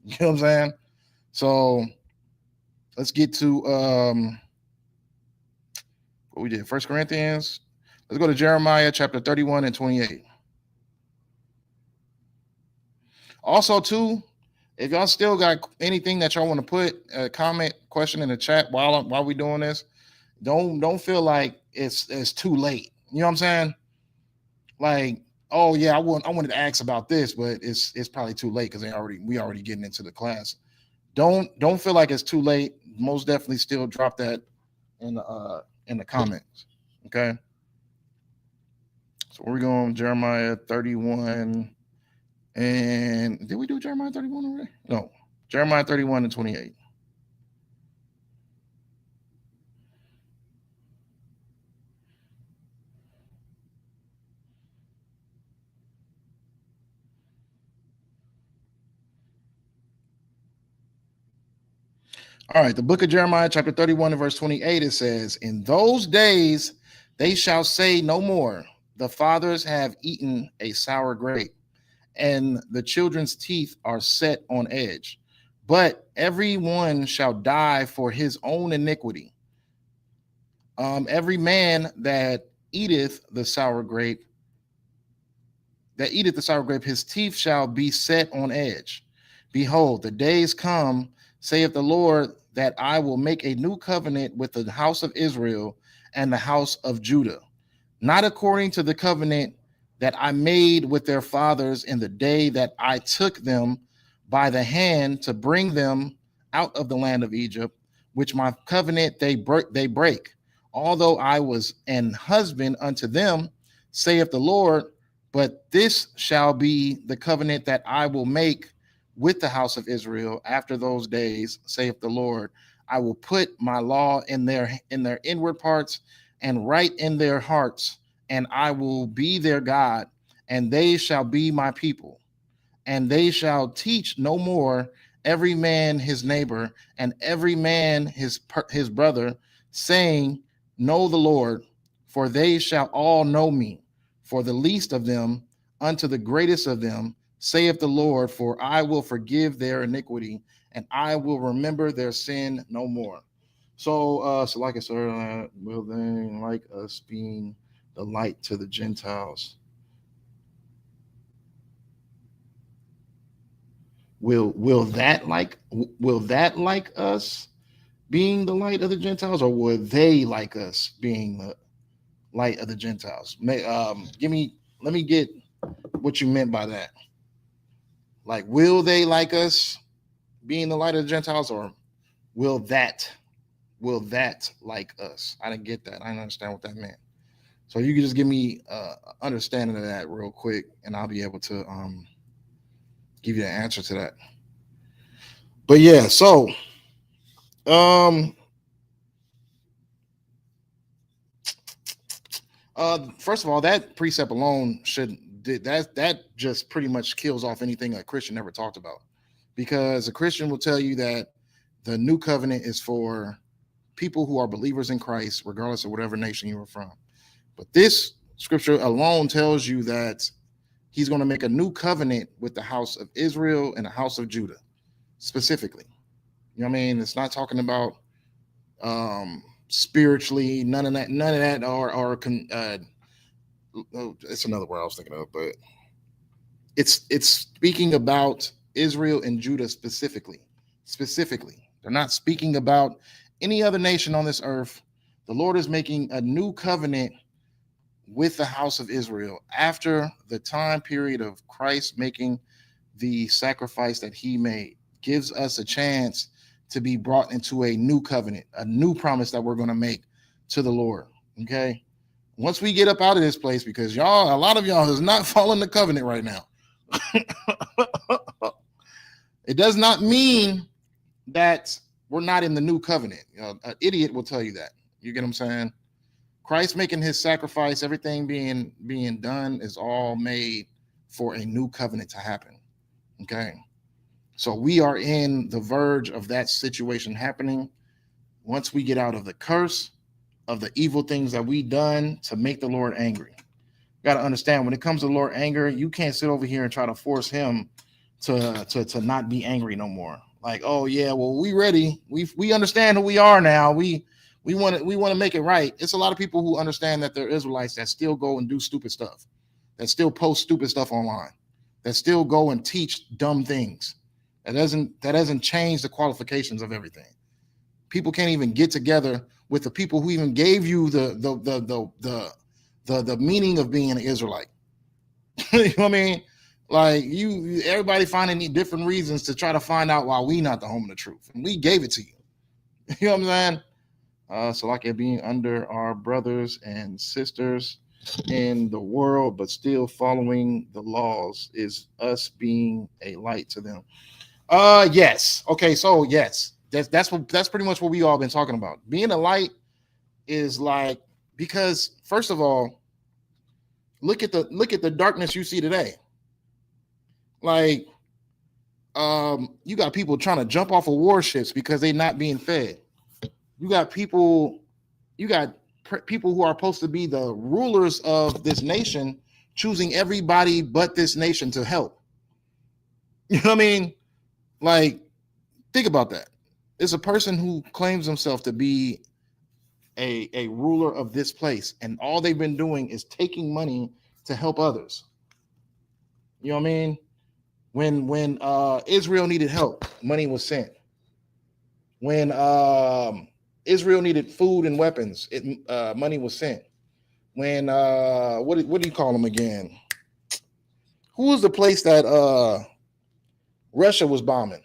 You know what I'm saying? So let's get to what we did. 1 Corinthians. Let's go to Jeremiah chapter 31 and 28. Also, too, if y'all still got anything that y'all want to put a comment, question in the chat while we doing this, don't feel like it's too late. You know what I'm saying? Like, oh yeah, I wanted to ask about this, but it's probably too late because we already getting into the class. Don't feel like it's too late. Most definitely still drop that in the comments. Okay. So we're going Jeremiah 31. And did we do Jeremiah 31 already? No. Jeremiah 31 and 28. All right, the book of Jeremiah, chapter 31 and verse 28, it says, "In those days they shall say no more, the fathers have eaten a sour grape, and the children's teeth are set on edge. But every one shall die for his own iniquity. Every man that eateth the sour grape, his teeth shall be set on edge. Behold, the days come, saith the Lord, that I will make a new covenant with the house of Israel and the house of Judah, not according to the covenant that I made with their fathers in the day that I took them by the hand to bring them out of the land of Egypt, which my covenant they break, although I was an husband unto them, saith the Lord. But this shall be the covenant that I will make with the house of Israel after those days, saith the Lord. I will put my law in their inward parts and write in their hearts, and I will be their God, and they shall be my people. And they shall teach no more every man his neighbor and every man his brother, saying, Know the Lord, for they shall all know me, for the least of them unto the greatest of them, saith the Lord, for I will forgive their iniquity, and I will remember their sin no more." So like I said, will they like us being the light to the Gentiles? Will that like us being the light of the Gentiles, or will they like us being the light of the Gentiles? Let me get what you meant by that. Like, will they like us being the light of the Gentiles, or will that like us? I didn't get that. I didn't understand what that meant. So you can just give me understanding of that real quick, and I'll be able to give you the answer to that. But yeah, so first of all, that precept alone that just pretty much kills off anything a Christian ever talked about, because a Christian will tell you that The new covenant is for people who are believers in Christ, regardless of whatever nation you are from. But this scripture alone tells you that he's going to make a new covenant with the house of Israel and the house of Judah, specifically. You know what I mean? It's not talking about spiritually, none of that, or it's another word I was thinking of, but it's speaking about Israel and Judah specifically. They're not speaking about any other nation on this earth. The Lord is making a new covenant with the house of Israel after the time period of Christ making the sacrifice that he made. Gives us a chance to be brought into a new covenant, a new promise that we're going to make to the Lord. Okay. Once we get up out of this place, because a lot of y'all is not following the covenant right now. It does not mean that we're not in the new covenant. An idiot will tell you that. You get what I'm saying? Christ making his sacrifice, everything being done is all made for a new covenant to happen. Okay. So we are in the verge of that situation happening. Once we get out of the curse of the evil things that we done to make the Lord angry. You got to understand, when it comes to Lord anger, you can't sit over here and try to force him to not be angry no more. Like, oh yeah, well, we ready. We understand who we are now. We want to make it right. It's a lot of people who understand that they're Israelites that still go and do stupid stuff, that still post stupid stuff online, that still go and teach dumb things. That doesn't change the qualifications of everything. People can't even get together with the people who even gave you the meaning of being an Israelite. You know what I mean? Like everybody finding different reasons to try to find out why we not the home of the truth, and we gave it to you. You know what I'm saying? So like it being under our brothers and sisters in the world, but still following the laws is us being a light to them. Yes. Okay, so yes, that's pretty much what we all been talking about. Being a light is like, because first of all, look at the darkness you see today. Like, you got people trying to jump off of warships because they're not being fed. You got people who are supposed to be the rulers of this nation choosing everybody but this nation to help. You know what I mean? Like, think about that. It's a person who claims himself to be a ruler of this place, and all they've been doing is taking money to help others. You know what I mean? When Israel needed help, money was sent. When Israel needed food and weapons, money was sent. When what do you call them again? Who was the place that Russia was bombing?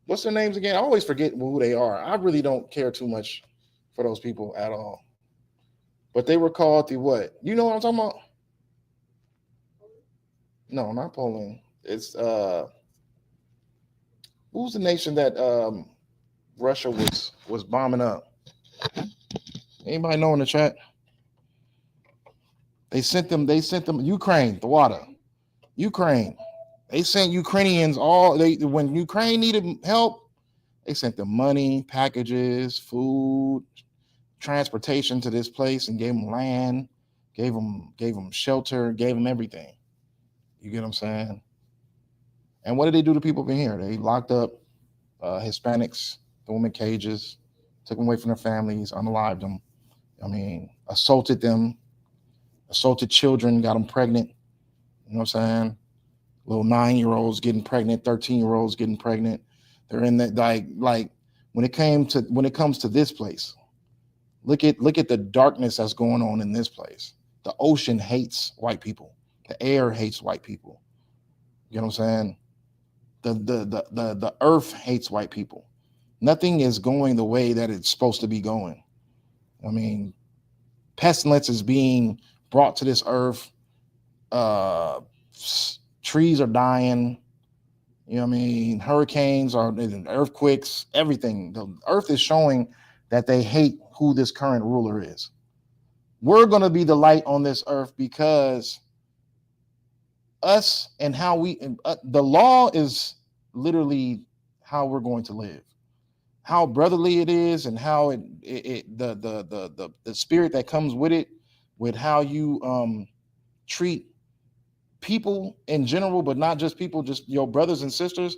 What's their names again? I always forget who they are. I really don't care too much for those people at all. But they were called the what? You know what I'm talking about? No, not Poland. It's who's the nation that Russia was bombing up? Anybody know in the chat? They sent them Ukraine, the water. Ukraine. They sent Ukrainians when Ukraine needed help, they sent them money, packages, food, transportation to this place, and gave them land, gave them shelter, gave them everything. You get what I'm saying? And what did they do to people in here? They locked up Hispanics, threw them in cages, took them away from their families, unalived them. I mean, assaulted them, assaulted children, got them pregnant. You know what I'm saying? Little 9-year-olds getting pregnant, 13-year-olds getting pregnant. They're in that like when it comes to this place. Look at the darkness that's going on in this place. The ocean hates white people. The air hates white people. You know what I'm saying? The earth hates white people. Nothing is going the way that it's supposed to be going. I mean, pestilence is being brought to this earth. Trees are dying. You know what I mean? Hurricanes or earthquakes, everything. The earth is showing that they hate who this current ruler is. We're going to be the light on this earth because us and how the law is literally how we're going to live, how brotherly it is, and how the spirit that comes with it, with how you treat people in general, but not just people, just your brothers and sisters.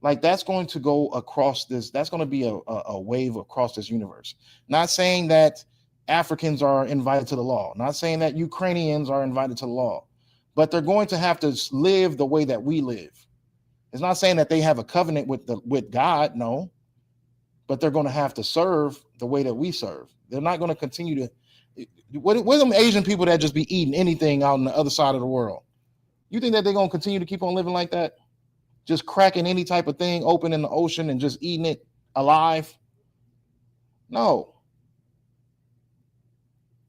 Like that's going to go across this. That's going to be a wave across this universe. Not saying that Africans are invited to the law. Not saying that Ukrainians are invited to the law, but they're going to have to live the way that we live. It's not saying that they have a covenant with God, no, but they're going to have to serve the way that we serve. They're not going to continue to. What are them Asian people that just be eating anything out on the other side of the world? You think that they're going to continue to keep on living like that? Just cracking any type of thing open in the ocean and just eating it alive? No.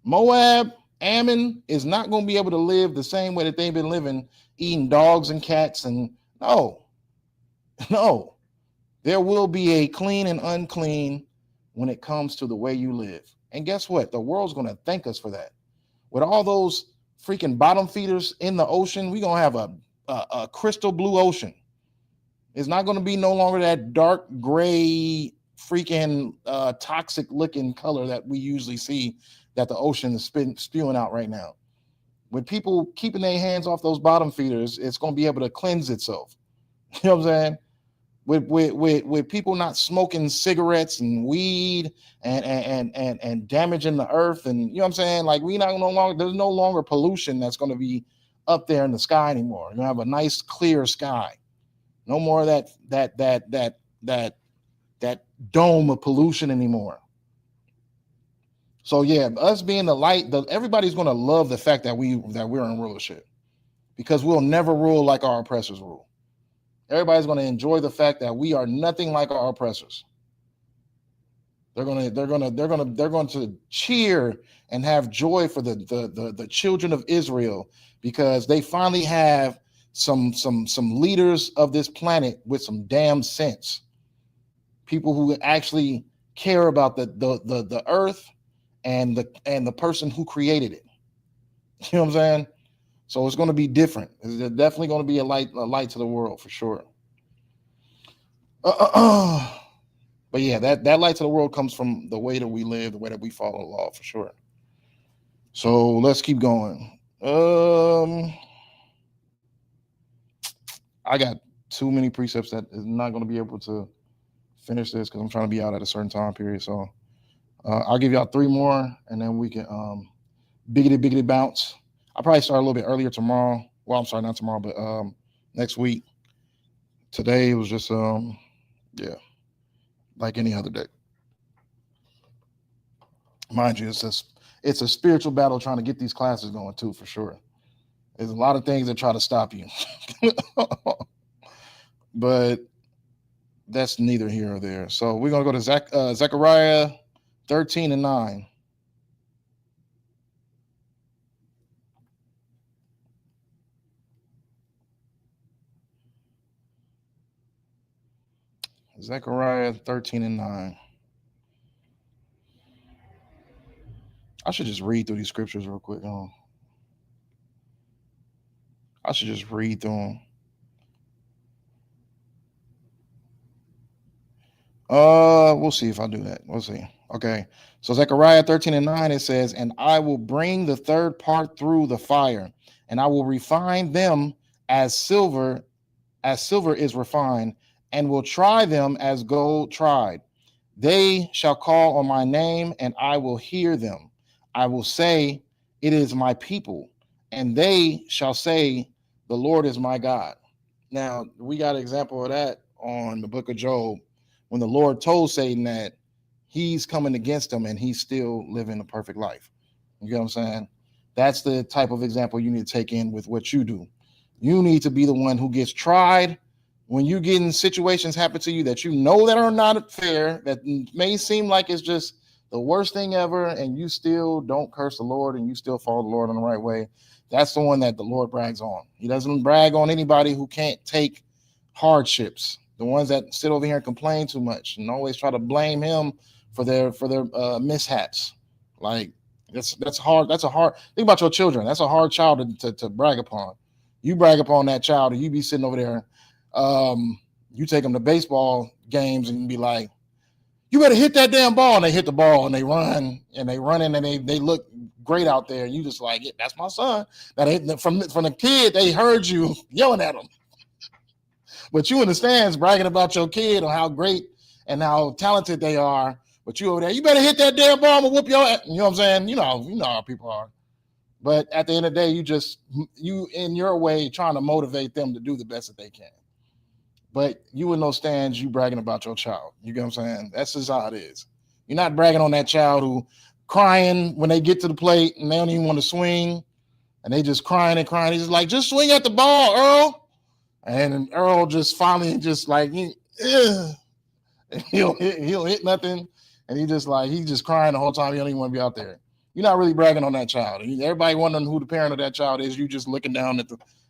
Moab, Ammon is not going to be able to live the same way that they've been living, eating dogs and cats. And no. There will be a clean and unclean when it comes to the way you live. And guess what? The world's going to thank us for that. With all those freaking bottom feeders in the ocean, we're going to have a crystal blue ocean. It's not going to be no longer that dark gray freaking toxic looking color that we usually see that the ocean is spewing out right now. With people keeping their hands off those bottom feeders, it's going to be able to cleanse itself. You know what I'm saying? With people not smoking cigarettes and weed and damaging the earth, and you know what I'm saying? Like there's no longer pollution that's going to be up there in the sky anymore. You're gonna have a nice clear sky. No more of that dome of pollution anymore. So yeah, us being the light, everybody's gonna love the fact that we're in rulership, because we'll never rule like our oppressors rule. Everybody's gonna enjoy the fact that we are nothing like our oppressors. They're going to cheer and have joy for the children of Israel, because they finally have some leaders of this planet with some damn sense. People who actually care about the earth and the person who created it. You know what I'm saying? So it's going to be different. It's definitely going to be a light to the world for sure. But yeah, that light to the world comes from the way that we live, the way that we follow the law for sure. So let's keep going. I got too many precepts that is not going to be able to finish this because I'm trying to be out at a certain time period. So I'll give y'all 3 more, and then we can biggity bounce. I'll probably start a little bit earlier tomorrow. Well, I'm sorry, not tomorrow, but next week. Today was just like any other day. Mind you, it's a spiritual battle trying to get these classes going too, for sure. There's a lot of things that try to stop you. But that's neither here or there. So we're going to go to Zechariah 13:9. Zechariah 13:9. I should just read through these scriptures real quick. I should just read through them. We'll see if I do that. We'll see. Okay. So Zechariah 13:9, it says, "And I will bring the third part through the fire, and I will refine them as silver is refined, and will try them as gold tried. They shall call on my name, and I will hear them. I will say, it is my people, and they shall say, the Lord is my God." Now, we got an example of that on the book of Job, when the Lord told Satan that he's coming against him and he's still living a perfect life. You get what I'm saying? That's the type of example you need to take in with what you do. You need to be the one who gets tried when you get in situations happen to you that you know that are not fair, that may seem like it's just the worst thing ever, and you still don't curse the Lord and you still follow the Lord in the right way. That's the one that the Lord brags on. He doesn't brag on anybody who can't take hardships. The ones that sit over here and complain too much and always try to blame him for their mishaps. Like that's hard. That's a hard think about your children. That's a hard child to brag upon. You brag upon that child, and you be sitting over there. You take them to baseball games and be like, you better hit that damn ball. And they hit the ball and they run and they look great out there. And you just like, yeah, that's my son. That from the kid, they heard you yelling at them. But you in the stands bragging about your kid on how great and how talented they are. But you over there, you better hit that damn ball and whoop your ass. You know what I'm saying? You know how people are. But at the end of the day, you in your way trying to motivate them to do the best that they can. But you in those stands, you bragging about your child. You get what I'm saying? That's just how it is. You're not bragging on that child who crying when they get to the plate and they don't even want to swing. And they just crying and crying. He's just like, just swing at the ball, Earl. And Earl just finally just like, he'll hit nothing. And he's just crying the whole time. He don't even want to be out there. You're not really bragging on that child. Everybody wondering who the parent of that child is. You just looking down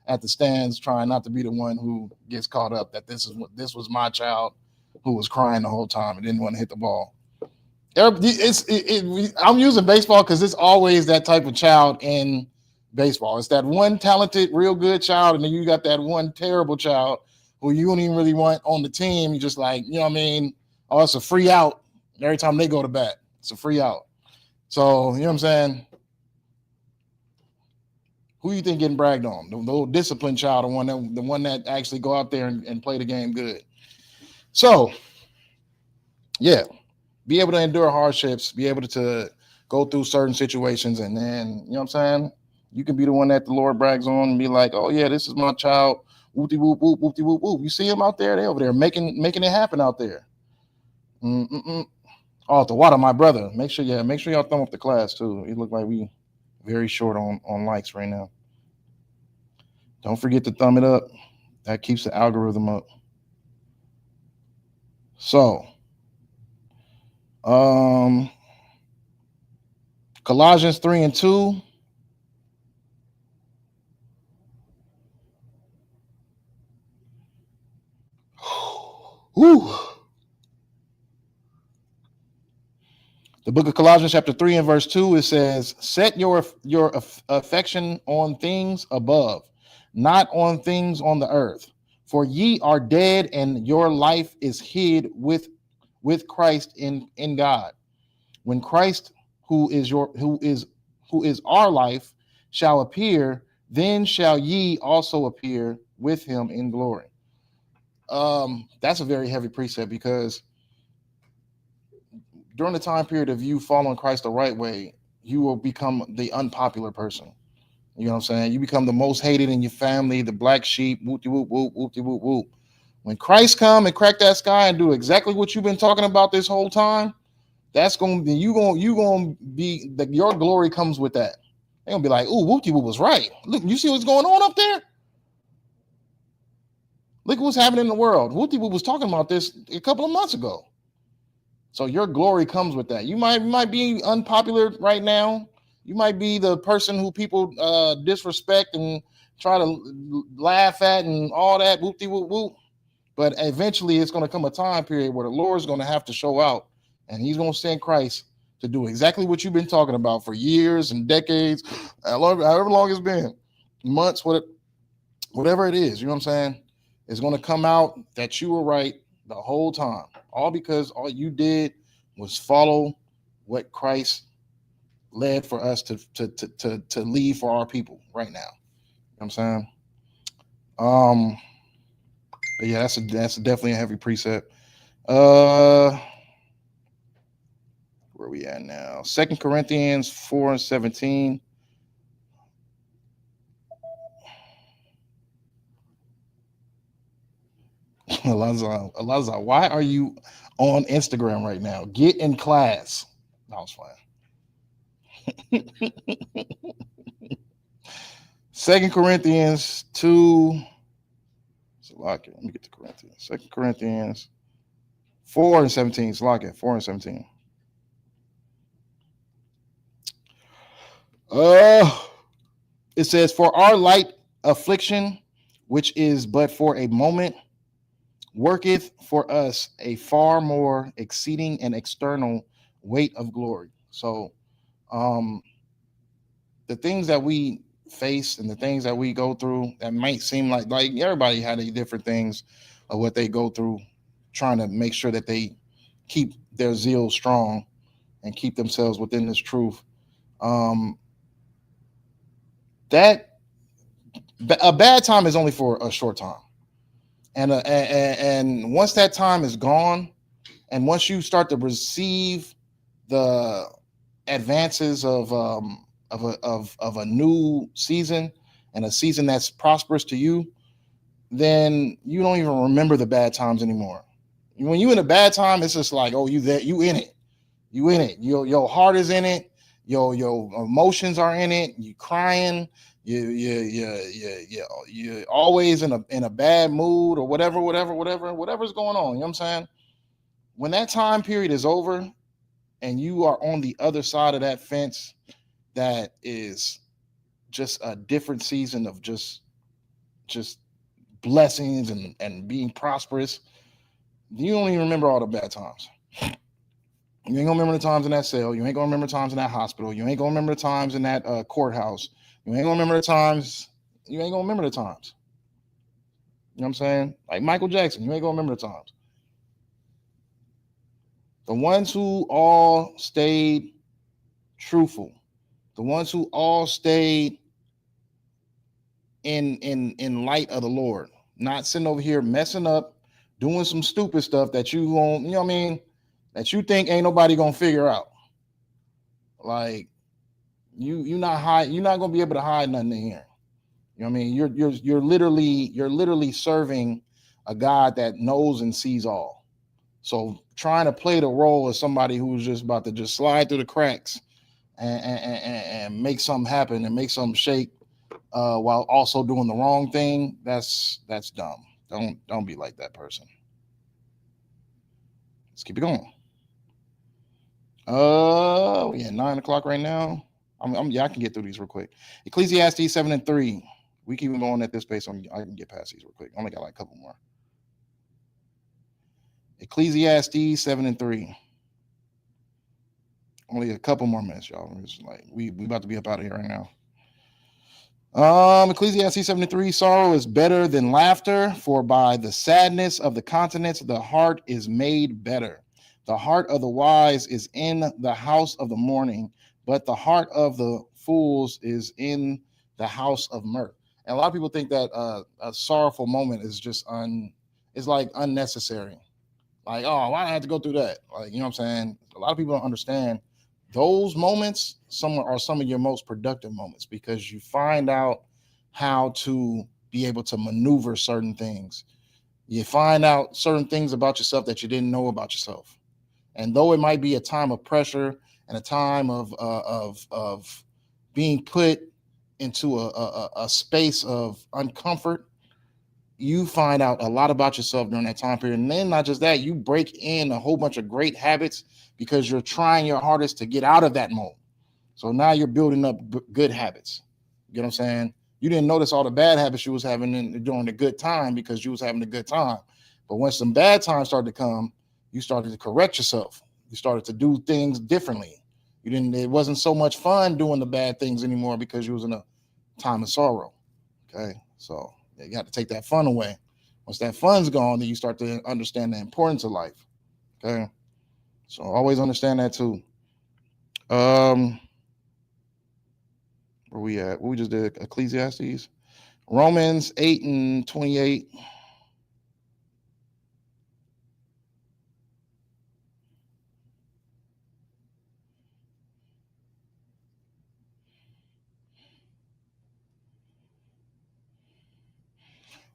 at the stands, trying not to be the one who gets caught up that this was my child who was crying the whole time and didn't want to hit the ball. I'm using baseball because it's always that type of child in baseball. It's that one talented, real good child, and then you got that one terrible child who you don't even really want on the team. You just like, you know what I mean? Oh, it's a free out every time they go to bat. It's a free out. So, you know what I'm saying? Who you think getting bragged on? The little disciplined child, the one that actually go out there and play the game good. So, yeah, be able to endure hardships, be able to go through certain situations, and then, you know what I'm saying? You can be the one that the Lord brags on and be like, oh, yeah, this is my child. Whoopty whoop whoop, whoopty whoop whoop. You see him out there? They over there making it happen out there. Oh, the water, my brother. Make sure y'all thumb up the class too. It look like we very short on likes right now. Don't forget to thumb it up. That keeps the algorithm up. So, Colossians 3:2. Woo. The book of Colossians chapter 3 and verse 2, it says, set your affection on things above, not on things on the earth. For ye are dead, and your life is hid with Christ in God. When Christ, who is our life, shall appear, then shall ye also appear with him in glory. That's a very heavy precept, because during the time period of you following Christ the right way, you will become the unpopular person. You know what I'm saying? You become the most hated in your family, the black sheep, whoop-de whoop whoop, whoop-de whoop whoop. When Christ come and crack that sky and do exactly what you've been talking about this whole time, that's going to be, your glory comes with that. They're going to be like, ooh, whoop-de whoop was right. Look, you see what's going on up there? Look what's happening in the world. Whoop-de whoop was talking about this a couple of months ago. So your glory comes with that. You might be unpopular right now. You might be the person who people disrespect and try to laugh at and all that, whoop-de whoop whoop. But eventually it's going to come a time period where the Lord's going to have to show out, and he's going to send Christ to do exactly what you've been talking about for years and decades, however long it's been, months, whatever it is, you know what I'm saying? It's going to come out that you were right the whole time, all because all you did was follow what Christ led for us to lead for our people right now. You know what I'm saying? But yeah, that's definitely a heavy precept. Where we at now? 2 Corinthians 4:17. Eliza, why are you on Instagram right now? Get in class. No, I was fine. 2 Corinthians 2. Let me get to Corinthians. 2 Corinthians 4:17. Slock 4:17. It says, for our light affliction, which is but for a moment, worketh for us a far more exceeding and external weight of glory. So the things that we face and the things that we go through that might seem like everybody had different things of what they go through trying to make sure that they keep their zeal strong and keep themselves within this truth. That a bad time is only for a short time, and once that time is gone, and once you start to receive the advances of a new season and a season that's prosperous to you, then you don't even remember the bad times anymore. When you in a bad time, it's just like, oh, you there, you in it. You in it. Your heart is in it. Your emotions are in it. You crying. You're always in a bad mood or whatever's going on. You know what I'm saying? When that time period is over and you are on the other side of that fence, that is just a different season of just blessings and being prosperous. You don't even remember all the bad times. You ain't gonna remember the times in that cell. You ain't gonna remember the times in that hospital. You ain't gonna remember the times in that courthouse. You ain't gonna remember the times. You ain't gonna remember the times. You know what I'm saying? Like Michael Jackson, you ain't gonna remember the times. The ones who all stayed truthful, the ones who all stayed in light of the Lord, not sitting over here messing up, doing some stupid stuff that you won't, you know what I mean, that you think ain't nobody gonna figure out. Like you're not gonna be able to hide nothing in here. You know what I mean? You're literally serving a God that knows and sees all. So trying to play the role of somebody who's just about to just slide through the cracks and make something happen and make something shake while also doing the wrong thing, that's dumb. Don't be like that person. Let's keep it going. We at 9 o'clock right now. I can get through these real quick. Ecclesiastes 7:3. We keep going at this pace. I can get past these real quick. I only got like a couple more. Ecclesiastes 7:3. Only a couple more minutes, y'all. It's like we about to be up out of here right now. Ecclesiastes 73, sorrow is better than laughter, for by the sadness of the countenance the heart is made better. The heart of the wise is in the house of the mourning, but the heart of the fools is in the house of mirth. And a lot of people think that a sorrowful moment is just it's like unnecessary. Like, oh, why do I have to go through that? Like, you know what I'm saying? A lot of people don't understand those moments. Some of your most productive moments, because you find out how to be able to maneuver certain things. You find out certain things about yourself that you didn't know about yourself. And though it might be a time of pressure and a time of being put into a space of uncomfort, you find out a lot about yourself during that time period. And then not just that, you break in a whole bunch of great habits because you're trying your hardest to get out of that mode. So now you're building up good habits. You get what I'm saying? You didn't notice all the bad habits you was having during the good time because you was having a good time. But when some bad times started to come, you started to correct yourself. You started to do things differently. It wasn't so much fun doing the bad things anymore because you was in a time of sorrow. Okay. So you got to take that fun away. Once that fun's gone, then you start to understand the importance of life. Okay. So always understand that too. Where we at? We just did Ecclesiastes. Romans 8:28.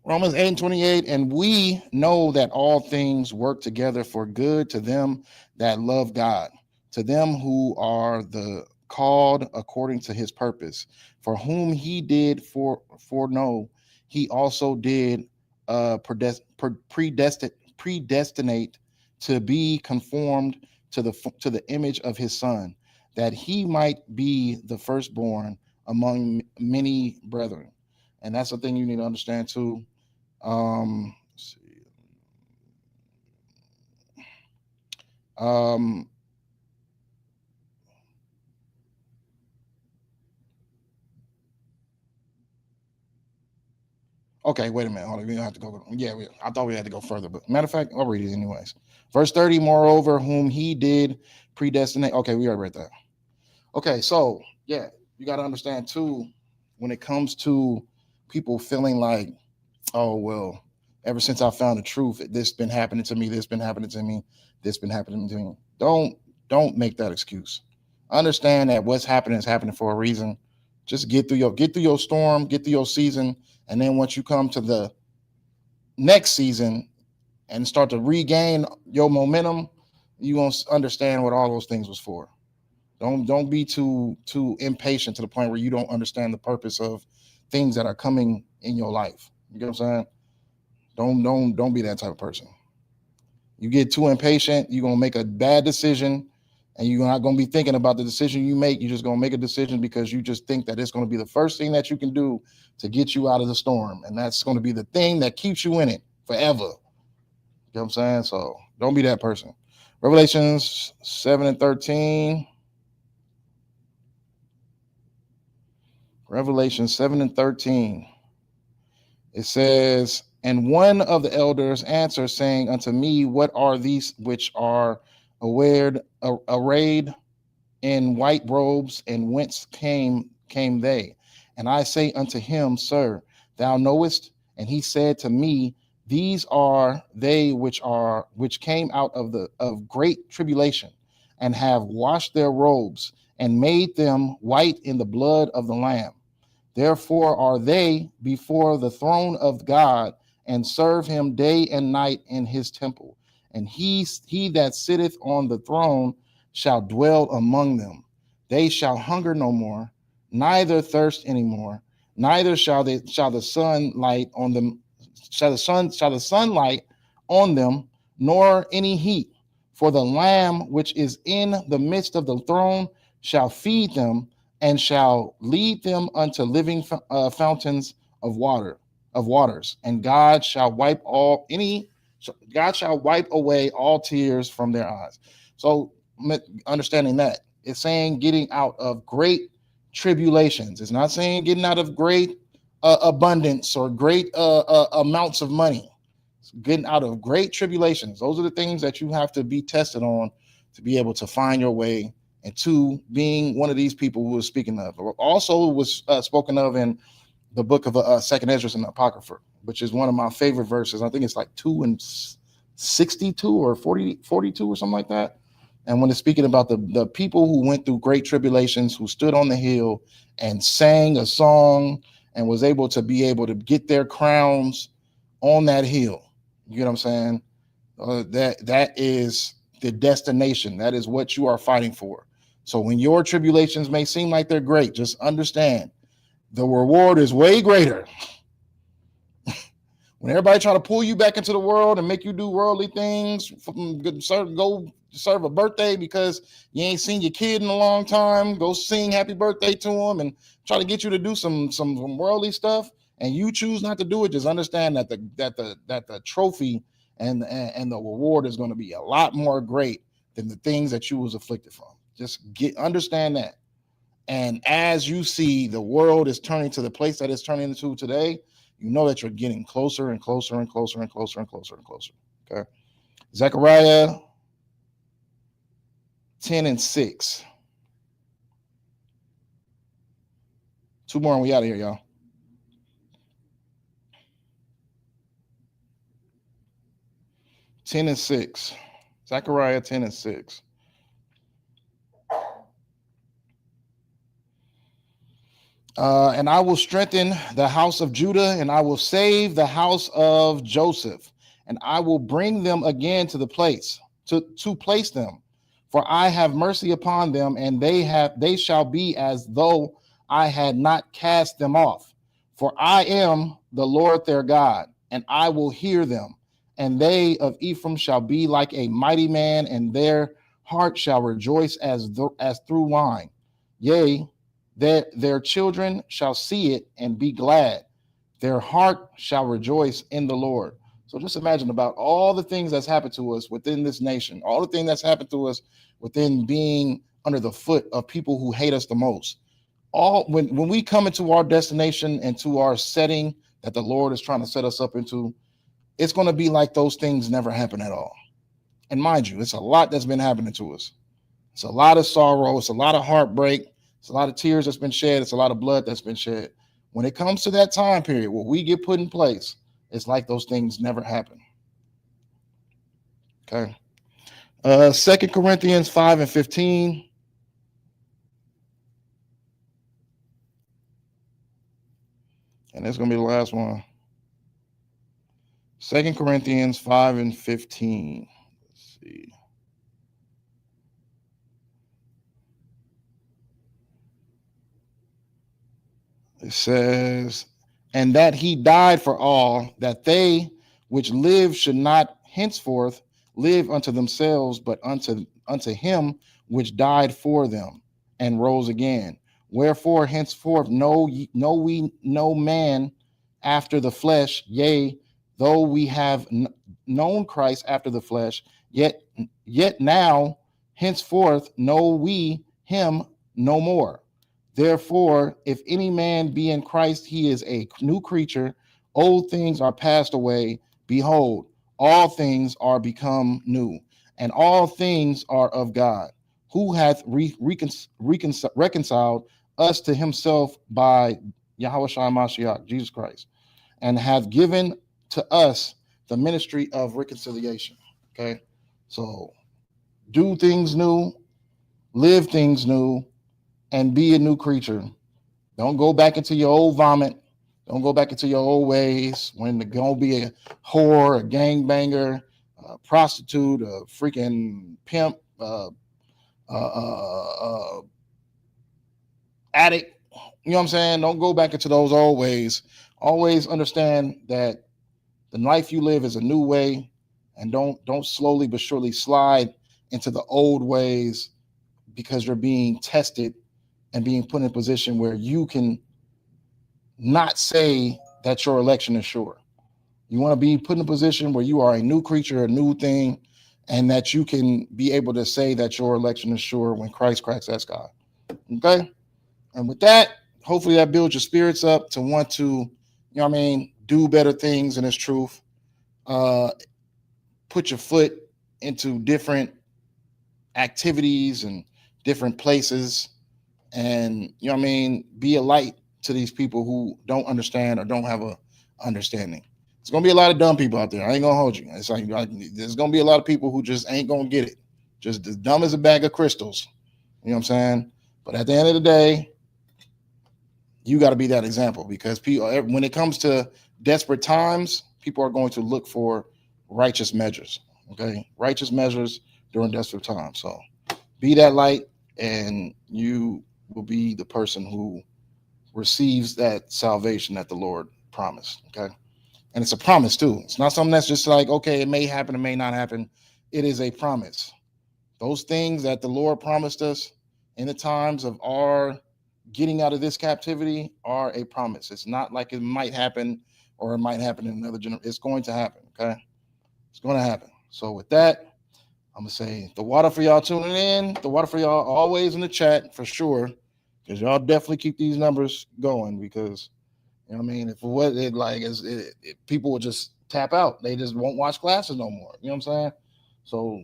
Romans 8:28, and we know that all things work together for good to them that love God, to them who are the called according to his purpose, for whom he did foreknow, he also did predestinate to be conformed to the image of his son, that he might be the firstborn among many brethren. And that's the thing you need to understand too. Let's see. Okay, wait a minute. Hold on. We don't have to go. Yeah, I thought we had to go further, but matter of fact, I'll read it anyways. Verse 30, moreover, whom he did predestinate. Okay, we already read that. Okay, so yeah, you got to understand too, when it comes to people feeling like, oh, well, ever since I found the truth, this been happening to me, this been happening to me, this been happening to me. Don't make that excuse. Understand that what's happening is happening for a reason. Just get through your storm, get through your season, and then once you come to the next season and start to regain your momentum, you won't understand what all those things was for. Don't be too impatient to the point where you don't understand the purpose of things that are coming in your life. You get what I'm saying? Don't be that type of person. You get too impatient, you're gonna make a bad decision, and you're not gonna be thinking about the decision you make. You're just gonna make a decision because you just think that it's gonna be the first thing that you can do to get you out of the storm, and that's gonna be the thing that keeps you in it forever. You know what I'm saying? So don't be that person. Revelations 7 and 13. Revelation 7 and 13. It says, and one of the elders answered, saying unto me, what are these which are arrayed in white robes, and whence came they? And I say unto him, Sir, thou knowest. And he said to me, these are they which came out of great tribulation, and have washed their robes, and made them white in the blood of the Lamb. Therefore are they before the throne of God, and serve him day and night in his temple. And he that sitteth on the throne shall dwell among them. They shall hunger no more, neither thirst any more, neither shall the sunlight on them, nor any heat. For the Lamb which is in the midst of the throne shall feed them, and shall lead them unto living fountains of waters. And God shall wipe away all tears from their eyes. So understanding that, it's saying getting out of great tribulations. It's not saying getting out of great abundance or great amounts of money. It's getting out of great tribulations. Those are the things that you have to be tested on to be able to find your way into being one of these people who was speaking of. Also was spoken of in the book of Second Ezra and the Apocrypha, which is one of my favorite verses. I think it's like 2 and 62 or 42 or something like that. And when it's speaking about the people who went through great tribulations, who stood on the hill and sang a song and was able to get their crowns on that hill. You know what I'm saying? That is the destination. That is what you are fighting for. So when your tribulations may seem like they're great, just understand the reward is way greater. When everybody try to pull you back into the world and make you do worldly things, go serve a birthday because you ain't seen your kid in a long time, go sing happy birthday to him and try to get you to do some worldly stuff, and you choose not to do it, just understand that the trophy and the reward is going to be a lot more great than the things that you was afflicted from. Just understand that. And as you see the world is turning to the place that it's turning into today, you know that you're getting closer and closer and closer and closer and closer and closer. Okay. Zechariah 10 and 6. 2 more and we out of here, y'all. Ten and 6. Zechariah 10 and 6. And I will strengthen the house of Judah, and I will save the house of Joseph, and I will bring them again to the place to place them. For I have mercy upon them, and they shall be as though I had not cast them off. For I am the Lord their God, and I will hear them. And they of Ephraim shall be like a mighty man, and their heart shall rejoice as through wine. Yea, their children shall see it and be glad. Their heart shall rejoice in the Lord. So just imagine about all the things that's happened to us within this nation, all the things that's happened to us within being under the foot of people who hate us the most. When we come into our destination and to our setting, that the Lord is trying to set us up into, it's going to be like those things never happen at all. And mind you, it's a lot that's been happening to us. It's a lot of sorrow. It's a lot of heartbreak. It's a lot of tears that's been shed. It's a lot of blood that's been shed. When it comes to that time period where we get put in place, it's like those things never happen. Okay. 2 Corinthians 5:15. And that's going to be the last one. 2 Corinthians 5:15. Let's see. It says, and that he died for all, that they which live should not henceforth live unto themselves, but unto him which died for them and rose again. Wherefore henceforth know we no man after the flesh, yea, though we have known Christ after the flesh, yet now henceforth know we him no more. Therefore, if any man be in Christ, he is a new creature. Old things are passed away. Behold, all things are become new, and all things are of God, who hath reconciled us to himself by Yahushua Mashiach, Jesus Christ, and hath given to us the ministry of reconciliation. Okay, so do things new, live things new, and be a new creature. Don't go back into your old vomit. Don't go back into your old ways when there's going to be a whore, a gangbanger, a prostitute, a freaking pimp, addict. You know what I'm saying? Don't go back into those old ways. Always understand that the life you live is a new way, and don't slowly but surely slide into the old ways because you're being tested and being put in a position where you can not say that your election is sure. You want to be put in a position where you are a new creature, a new thing, and that you can be able to say that your election is sure when Christ cracks that sky. Okay? And with that, hopefully that builds your spirits up to want to, you know what I mean, do better things in His truth. Put your foot into different activities and different places, and you know what I mean, be a light to these people who don't understand or don't have a understanding. It's gonna be a lot of dumb people out there. I ain't gonna hold you. It's like there's gonna be a lot of people who just ain't gonna get it. Just as dumb as a bag of crystals. You know what I'm saying? But at the end of the day, you got to be that example, because people, when it comes to desperate times, people are going to look for righteous measures. Okay, righteous measures during desperate times. So be that light, and you will be the person who receives that salvation that the Lord promised. Okay. And it's a promise too. It's not something that's just like, okay, it may happen, it may not happen. It is a promise. Those things that the Lord promised us in the times of our getting out of this captivity are a promise. It's not like it might happen or it might happen in another generation. It's going to happen. Okay. It's going to happen. So with that, I'm going to say the water for y'all tuning in, the water for y'all always in the chat for sure, because y'all definitely keep these numbers going, because, you know what I mean, if what it like is, people will just tap out. They just won't watch classes no more. You know what I'm saying? So,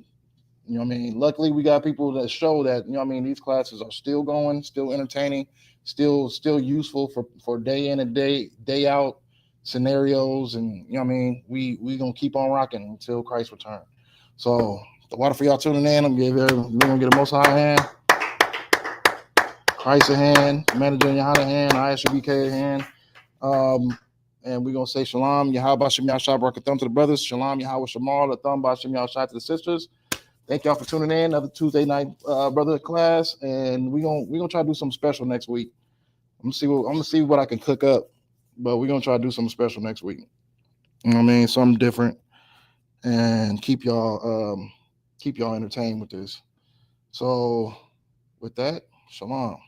you know what I mean? Luckily, we got people that show that, you know what I mean, these classes are still going, still entertaining, still useful for day in and day out scenarios. And, you know what I mean? We going to keep on rocking until Christ return. So, the water for y'all tuning in. We're going to get a Most High hand, Christ a hand, Manager Yahada hand, ISUBK a hand. And we're going to say Shalom, Yahweh Bashem Yahshua Barakathum to the brothers. Shalom, Yahweh Shamal, Latham Bashem Yahshua to the sisters. Thank y'all for tuning in. Another Tuesday night brother class. And we're gonna try to do something special next week. I'm gonna see what I can cook up, but we're gonna try to do something special next week. You know what I mean? Something different, and keep y'all entertained with this. So with that, Shalom.